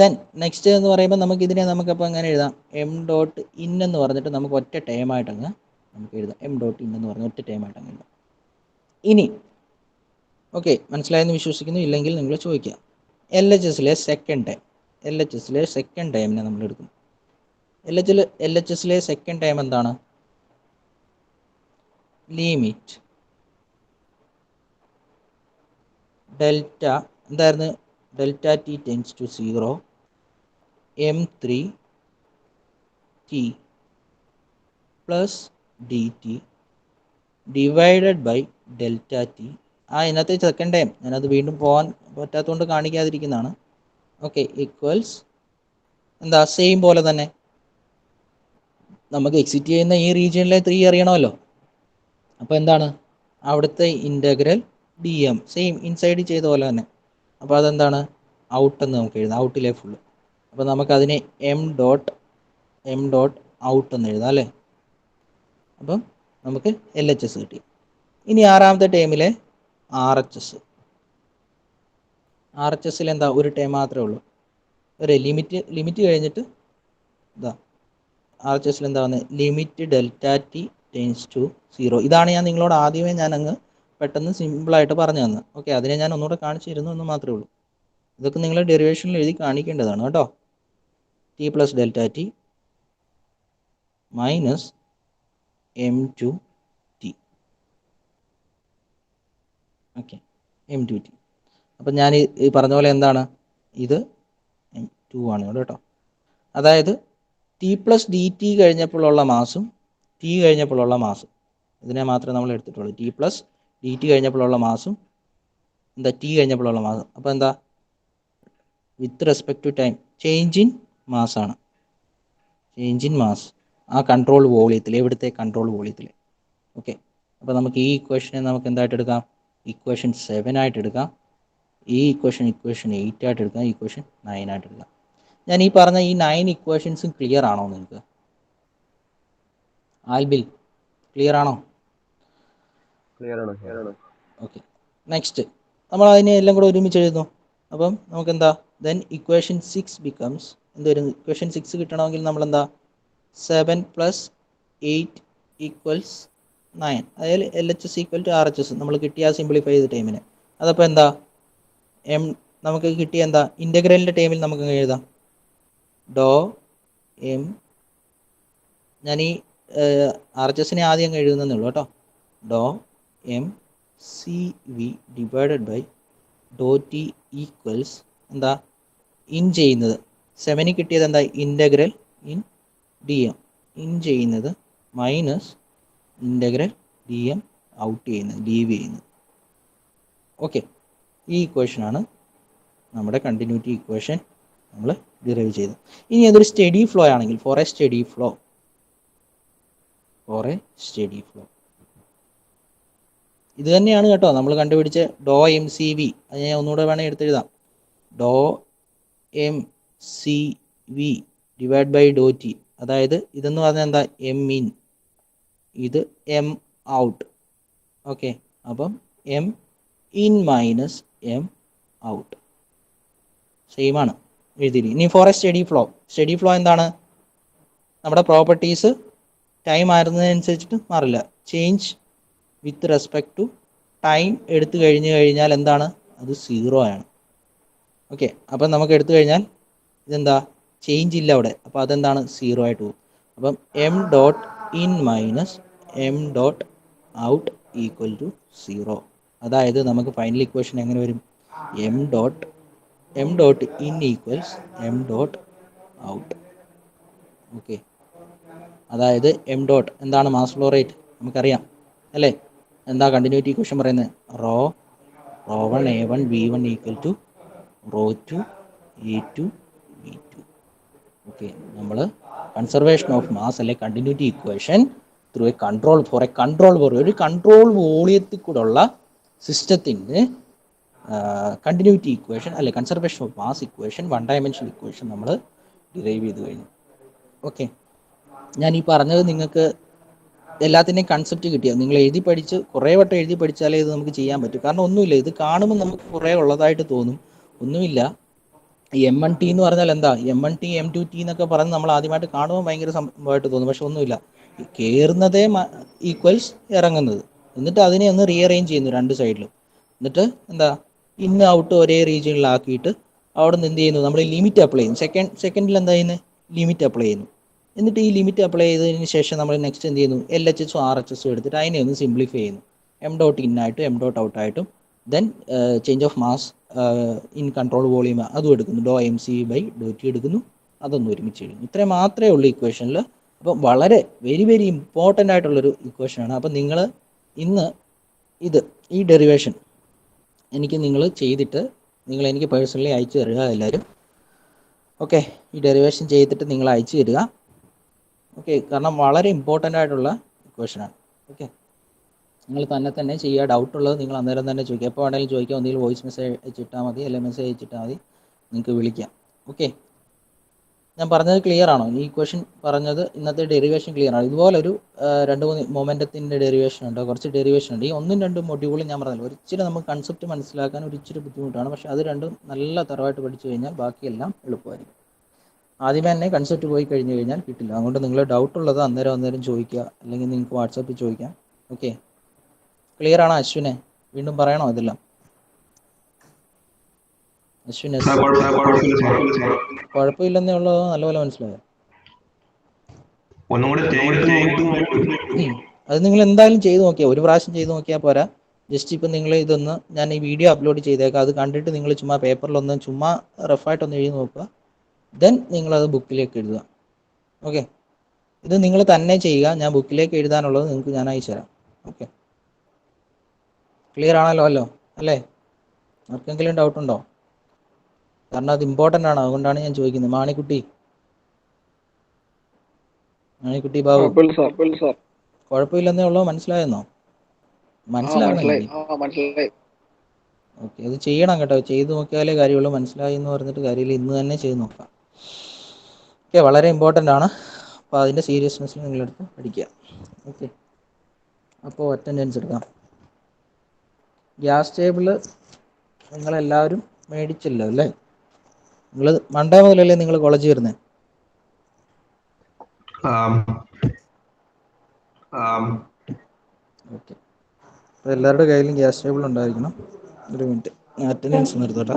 Speaker 2: ദെൻ നെക്സ്റ്റ് എന്ന് പറയുമ്പോൾ നമുക്കപ്പോൾ എങ്ങനെ എഴുതാം, m ഡോട്ട് ഇൻ എന്ന് പറഞ്ഞിട്ട് നമുക്ക് ഒറ്റ ടൈമായിട്ടങ്ങ് നമുക്ക് എഴുതാം. m ഡോട്ട് ഇൻ എന്ന് പറഞ്ഞ ഒറ്റ ടൈമായിട്ടങ്ങ് എഴുതാം. ഇനി ഓക്കെ, മനസ്സിലായെന്ന് വിശ്വസിക്കുന്നു. ഇല്ലെങ്കിൽ നിങ്ങൾ ചോദിക്കുക. എൽ എച്ച് എസിലെ സെക്കൻഡ് ടൈമിനെ നമ്മൾ എടുക്കും. എൽ എച്ച് എസിലെ സെക്കൻഡ് ടൈം എന്താണ്, ലിമിറ്റ് ഡെൽറ്റ എന്തായിരുന്നു, delta T tends to 0 m3 t plus D T divided by delta T. ഇന്നത്തെ സെക്കൻഡ് ടൈം ഞാനത് വീണ്ടും പോകാൻ പറ്റാത്തതുകൊണ്ട് കാണിക്കാതിരിക്കുന്നതാണ്. ഓക്കെ, ഈക്വൽസ് എന്താ, സെയിം പോലെ തന്നെ നമുക്ക് എക്സിറ്റ് ചെയ്യുന്ന ഈ റീജിയനിലെ 3 അറിയണമല്ലോ. അപ്പോൾ എന്താണ്, അവിടുത്തെ ഇൻ്റഗ്രൽ dm സെയിം ഇൻസൈഡ് ചെയ്ത പോലെ തന്നെ. അപ്പോൾ അതെന്താണ്, ഔട്ട് എന്ന് നമുക്ക് എഴുതാം, ഔട്ടിലെ ഫുള്ള്. അപ്പോൾ നമുക്കതിനെ m ഡോട്ട് ഔട്ട് എന്ന് എഴുതാം അല്ലേ. അപ്പം നമുക്ക് എൽ എച്ച് എസ് കിട്ടി. ഇനി ആറാമത്തെ ടൈമിലെ ആർ എച്ച് എസിൽ എന്താ, ഒരു ടൈം മാത്രമേ ഉള്ളൂ. ഒരു ലിമിറ്റ് കഴിഞ്ഞിട്ട് ഇതാ ആർ എച്ച് എസിൽ എന്താ വന്നത്, limit delta T tends to 0. ഇതാണ് ഞാൻ നിങ്ങളോട് ആദ്യമേ ഞാൻ അങ്ങ് പെട്ടെന്ന് സിമ്പിളായിട്ട് പറഞ്ഞു തന്നത്. ഓക്കെ, അതിനെ ഞാൻ ഒന്നുകൂടെ കാണിച്ചു തരുന്നു എന്ന് മാത്രമേ ഉള്ളൂ. ഇതൊക്കെ നിങ്ങൾ ഡെറിവേഷനിൽ എഴുതി കാണിക്കേണ്ടതാണ് കേട്ടോ. T plus delta T minus M two T. Okay, M two T. അപ്പം ഞാൻ ഈ പറഞ്ഞ പോലെ എന്താണ് ഇത് എം ടു ആണ് കേട്ടോ. അതായത് ടി പ്ലസ് ഡി ടി കഴിഞ്ഞപ്പോഴുള്ള മാസും ടി കഴിഞ്ഞപ്പോഴുള്ള മാസും, ഇതിനെ മാത്രമേ നമ്മൾ എടുത്തിട്ടുള്ളൂ. ടി പ്ലസ് ഡി ടി കഴിഞ്ഞപ്പോഴുള്ള മാസും എന്താ ടി കഴിഞ്ഞപ്പോഴുള്ള മാസം. അപ്പോൾ എന്താ, with respect to time change in mass ആണ്. ചേഞ്ച് ഇൻ മാസ് ആ കൺട്രോൾ വോളിയത്തിൽ, എവിടുത്തെ കൺട്രോൾ വോളിയത്തിൽ. ഓക്കെ, അപ്പോൾ നമുക്ക് ഈ ഇക്വേഷനെ നമുക്ക് എന്തായിട്ട് എടുക്കാം, ഇക്വേഷൻ 7 ആയിട്ട് എടുക്കാം. ഈ ഇക്വേഷൻ 8 ആയിട്ട് എടുക്കാം. ഇക്വേഷൻ 9 ആയിട്ട് എടുക്കാം. ഞാൻ ഈ പറഞ്ഞ ഈ 9 ഇക്വേഷൻസും ക്ലിയർ ആണോ നിങ്ങൾക്ക്? ആൽബിൽ ക്ലിയർ ആണോ?
Speaker 3: ക്ലിയർ ആണ്.
Speaker 2: ഓക്കെ, നെക്സ്റ്റ് നമ്മൾ അതിനെ എല്ലാം കൂടെ ഒരുമിച്ച് എഴുതുന്നു. അപ്പം നമുക്ക് എന്താ, ദെൻ ഇക്വേഷൻ 6 ബിക്കംസ് എന്ത് വരും, ഇക്വേഷൻ 6 കിട്ടണമെങ്കിൽ നമ്മൾ എന്താ 7 + 8 = 9. അതായത് LHS = RHS നമ്മൾ കിട്ടിയ സിംപ്ലിഫൈ ചെയ്ത ടൈമിന്. അതപ്പോൾ എന്താ എം നമുക്ക് കിട്ടിയ എന്താ, ഇൻ്റഗ്രലിൻ്റെ ടൈമിൽ നമുക്ക് എഴുതാം ഡോ എം, ഞാൻ ഈ RHSനെ ആദ്യം അങ്ങ് എഴുതുന്നേ ഉള്ളൂ കേട്ടോ. Do M C V divided by do T equals എന്താ, ഇൻ ചെയ്യുന്നത് 7 കിട്ടിയത് എന്താ, integral in D M, in ചെയ്യുന്നത് minus integral D M out ചെയ്യുന്നത്, ലീവ് ചെയ്യുന്നത്. ഓക്കെ, ഈ ഇക്വേഷനാണ് നമ്മുടെ കണ്ടിന്യൂറ്റി ഇക്വേഷൻ നമ്മൾ ഡിറൈവ് ചെയ്തത്. ഇനി അതൊരു സ്റ്റഡി ഫ്ലോ ആണെങ്കിൽ, ഫോർ എ സ്റ്റഡി ഫ്ലോ ഇത് തന്നെയാണ് കേട്ടോ നമ്മൾ കണ്ടുപിടിച്ച ഡോ എം സി വി. അത് ഞാൻ ഒന്നുകൂടെ വേണമെങ്കിൽ എടുത്തെഴുതാം. Do M C V divide by do T. അതായത് ഇതെന്ന് പറഞ്ഞാൽ എന്താ, എം ഇൻ, ഇത് എം ഔട്ട്. ഓക്കെ, അപ്പം M in minus M out same ആണ് എഴുതിയില്ല. ഇനി ഫോർ എ സ്റ്റഡി ഫ്ലോ എന്താണ്, നമ്മുടെ പ്രോപ്പർട്ടീസ് ടൈം മാറുന്നതിനനുസരിച്ചിട്ട് മാറില്ല. Change with respect to time എടുത്തു കഴിഞ്ഞാൽ എന്താണ്, അത് 0 ആണ്. ഓക്കെ, അപ്പം നമുക്ക് എടുത്തു കഴിഞ്ഞാൽ ഇതെന്താ, ചേഞ്ച് ഇല്ല അവിടെ. അപ്പോൾ അതെന്താണ്, 0 ആയിട്ട് പോകും. അപ്പം M dot in minus M dot out equal to 0. അതായത് നമുക്ക് ഫൈനൽ ഇക്വേഷൻ എങ്ങനെ വരും, M dot in equals M dot out. Okay, അതായത് എം ഡോട്ട് എന്താണ്, മാസ് ഫ്ലോ റേറ്റ് നമുക്കറിയാം അല്ലേ. എന്താ കണ്ടിന്യൂറ്റി ഇക്വേഷൻ പറയുന്നത്, rho 1 A1 V1 equal to rho 2 A2 V2. Okay, നമ്മൾ കൺസർവേഷൻ ഓഫ് മാസ് അല്ലെ continuity equation through a control for ഒരു control വോളിയത്തിൽ കൂടെ ഉള്ള സിസ്റ്റത്തിൻ്റെ കണ്ടിന്യൂറ്റി ഇക്വേഷൻ അല്ലെ conservation of mass equation, 1 dimensional equation നമ്മൾ ഡിറൈവ് ചെയ്ത് കഴിഞ്ഞു. ഓക്കെ, ഞാൻ ഈ പറഞ്ഞത് നിങ്ങൾക്ക് എല്ലാത്തിൻ്റെയും കൺസെപ്റ്റ് കിട്ടിയത്, നിങ്ങൾ എഴുതി പഠിച്ച് കുറേ വട്ടം എഴുതി പഠിച്ചാലേ ഇത് നമുക്ക് ചെയ്യാൻ പറ്റും. കാരണം ഒന്നുമില്ല, ഇത് കാണുമ്പോൾ നമുക്ക് കുറേ ഉള്ളതായിട്ട് തോന്നും. ഒന്നുമില്ല, M1T എന്ന് പറഞ്ഞാൽ എന്താ, M1T M2T എന്നൊക്കെ പറഞ്ഞ് നമ്മൾ ആദ്യമായിട്ട് കാണുമ്പോൾ ഭയങ്കര സംഭവമായിട്ട് തോന്നും. പക്ഷെ ഒന്നുമില്ല, കയറുന്നതേ ഈക്വൽസ് ഇറങ്ങുന്നത്, എന്നിട്ട് അതിനെ ഒന്ന് റീഅറേഞ്ച് ചെയ്യുന്നു രണ്ട് സൈഡിലും. എന്നിട്ട് എന്താ, ഇന്ന് ഔട്ട് ഒരേ റീജിയനിലാക്കിയിട്ട് അവിടെ നിന്ന് എന്ത് ചെയ്യുന്നു, നമ്മൾ ലിമിറ്റ് അപ്ലൈ ചെയ്യുന്നു. സെക്കൻഡിൽ എന്താ ചെയ്യുന്നത്, ലിമിറ്റ് അപ്ലൈ ചെയ്യുന്നു. എന്നിട്ട് ഈ ലിമിറ്റ് അപ്ലൈ ചെയ്തതിന് ശേഷം നമ്മൾ നെക്സ്റ്റ് എന്ത് ചെയ്യുന്നു, LHS RHS എടുത്തിട്ട് അതിനെ ഒന്ന് സിംപ്ലിഫൈ ചെയ്യുന്നു. എം ഡോട്ട് ഇൻ ആയിട്ടും എം ഡോട്ട് ഔട്ട് ആയിട്ടും. Then change of mass in control volume അതും എടുക്കുന്നു, do M C by do T എടുക്കുന്നു, അതൊന്നും ഒരുമിച്ച് എഴുതുന്നു. ഇത്രയും മാത്രമേ ഉള്ളൂ ഇക്വേഷനിൽ. അപ്പം വളരെ വെരി ഇമ്പോർട്ടൻ്റ് ആയിട്ടുള്ളൊരു ഇക്വേഷനാണ്. അപ്പം നിങ്ങൾ ഇന്ന് ഈ ഡെറിവേഷൻ നിങ്ങൾ ചെയ്തിട്ട് നിങ്ങൾ എനിക്ക് പേഴ്സണലി അയച്ചു തരിക എല്ലാവരും. ഓക്കെ, ഈ ഡെറിവേഷൻ ചെയ്തിട്ട് നിങ്ങൾ അയച്ചു തരിക. ഓക്കെ, കാരണം വളരെ ഇമ്പോർട്ടൻ്റ് ആയിട്ടുള്ള ഇക്വേഷനാണ്. ഓക്കെ, നിങ്ങൾ തന്നെ ചെയ്യുക. ഡൗട്ടുള്ളത് നിങ്ങൾ അന്നേരം തന്നെ ചോദിക്കുക. എപ്പോൾ വേണമെങ്കിലും ചോദിക്കാം. ഒന്നുകിൽ വോയിസ് മെസ്സേജ് അയച്ചിട്ടാൽ മതി, അല്ലെങ്കിൽ മെസ്സേജ് അയച്ചിട്ടാൽ മതി, നിങ്ങൾക്ക് വിളിക്കാം. ഓക്കെ, ഞാൻ പറഞ്ഞത് ക്ലിയർ ആണോ? ഈ ഇക്വേഷൻ പറഞ്ഞത് ഇന്നത്തെ ഡെറിവേഷൻ ക്ലിയർ ആണ്. ഇതുപോലൊരു 2-3 മൊമെൻറ്റത്തിൻ്റെ ഡെറിവേഷൻ ഉണ്ട്, കുറച്ച് ഡെറിവേഷൻ ഉണ്ട്. ഈ 1-2 മൊഡ്യൂളും ഞാൻ പറഞ്ഞില്ല, ഒരിച്ചിരി നമുക്ക് കൺസെപ്റ്റ് മനസ്സിലാക്കാൻ ഒരിച്ചിരി ബുദ്ധിമുട്ടാണ്. പക്ഷേ അത് രണ്ടും നല്ല തറവായിട്ട് പഠിച്ചു കഴിഞ്ഞാൽ ബാക്കിയെല്ലാം എളുപ്പമായിരിക്കും. ആദ്യമേ തന്നെ കൺസെപ്റ്റ് പോയി കഴിഞ്ഞ് കഴിഞ്ഞാൽ കിട്ടില്ല. അതുകൊണ്ട് നിങ്ങൾ ഡൗട്ട് ഉള്ളത് അന്നേരം ചോദിക്കുക, അല്ലെങ്കിൽ നിങ്ങൾക്ക് വാട്സാപ്പിൽ ചോദിക്കാം. ഓക്കെ, ക്ലിയർ ആണോ അശ്വിനെ? വീണ്ടും പറയണോ ഇതെല്ലാം? അശ്വിൻ കുഴപ്പമില്ലെന്നേ ഉള്ളൂ, നല്ലപോലെ മനസ്സിലായോ? അത് നിങ്ങൾ എന്തായാലും ചെയ്ത് നോക്കിയാൽ, ഒരു പ്രാവശ്യം ചെയ്ത് നോക്കിയാൽ പോരാ. ജസ്റ്റ് ഇപ്പം നിങ്ങൾ ഇതൊന്ന്, ഞാൻ ഈ വീഡിയോ അപ്ലോഡ് ചെയ്തേക്കാം, അത് കണ്ടിട്ട് നിങ്ങൾ ചുമ്മാ പേപ്പറിലൊന്ന് ചുമ്മാ റഫായിട്ടൊന്ന് എഴുതി നോക്കുക. ദെൻ നിങ്ങളത് ബുക്കിലേക്ക് എഴുതുക. ഓക്കെ, ഇത് നിങ്ങൾ തന്നെ ചെയ്യുക. ഞാൻ ബുക്കിലേക്ക് എഴുതാനുള്ളത് നിങ്ങൾക്ക് ഞാൻ അയച്ചു തരാം. ഓക്കെ, ക്ലിയർ ആണല്ലോ അല്ലേ? ആർക്കെങ്കിലും ഡൗട്ട് ഉണ്ടോ? കാരണം അത് ഇമ്പോർട്ടൻ്റ് ആണ്, അതുകൊണ്ടാണ് ഞാൻ ചോദിക്കുന്നത്. മാണിക്കുട്ടി ബാബു, കുഴപ്പമില്ലെന്നേ ഉള്ളൂ, മനസ്സിലായെന്നോ? മനസ്സിലാകണമെങ്കിൽ ഓക്കെ, ഇത് ചെയ്യണം കേട്ടോ. ചെയ്ത് നോക്കിയാലേ കാര്യമുള്ളൂ. മനസ്സിലായി എന്ന് പറഞ്ഞിട്ട് കാര്യമില്ല, ഇന്ന് തന്നെ ചെയ്ത് നോക്കാം. ഓക്കെ, വളരെ ഇമ്പോർട്ടൻ്റ് ആണ്. അപ്പോൾ അതിൻ്റെ സീരിയസ്നെസ്സിൽ നിങ്ങളെടുത്ത് പഠിക്കുക. ഓക്കെ, അപ്പോൾ അറ്റൻഡൻസ് എടുക്കാം. ഗ്യാസ് ടേബിള് നിങ്ങളെല്ലാവരും മേടിച്ചല്ലോ അല്ലേ? നിങ്ങൾ മൺഡേ മുതലല്ലേ നിങ്ങൾ കോളേജിൽ വരുന്നത്? ഓക്കെ, അപ്പോൾ എല്ലാവരുടെ കയ്യിലും ഗ്യാസ് ടേബിൾ ഉണ്ടായിരിക്കണം. ഒരു മിനിറ്റ്, ഞാൻ അറ്റൻഡൻസ് നിർത്തോട്ടെ.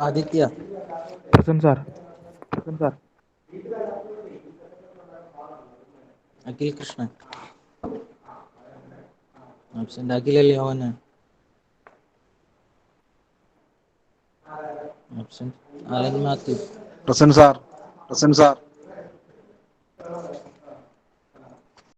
Speaker 2: ആദിത്യ,
Speaker 4: സാർ.
Speaker 2: അഖിൽ കൃഷ്ണൻ ആബ്സെന്റ്. അഖിലല്ലേ അവന് absent. Alan Mathew
Speaker 3: present sir.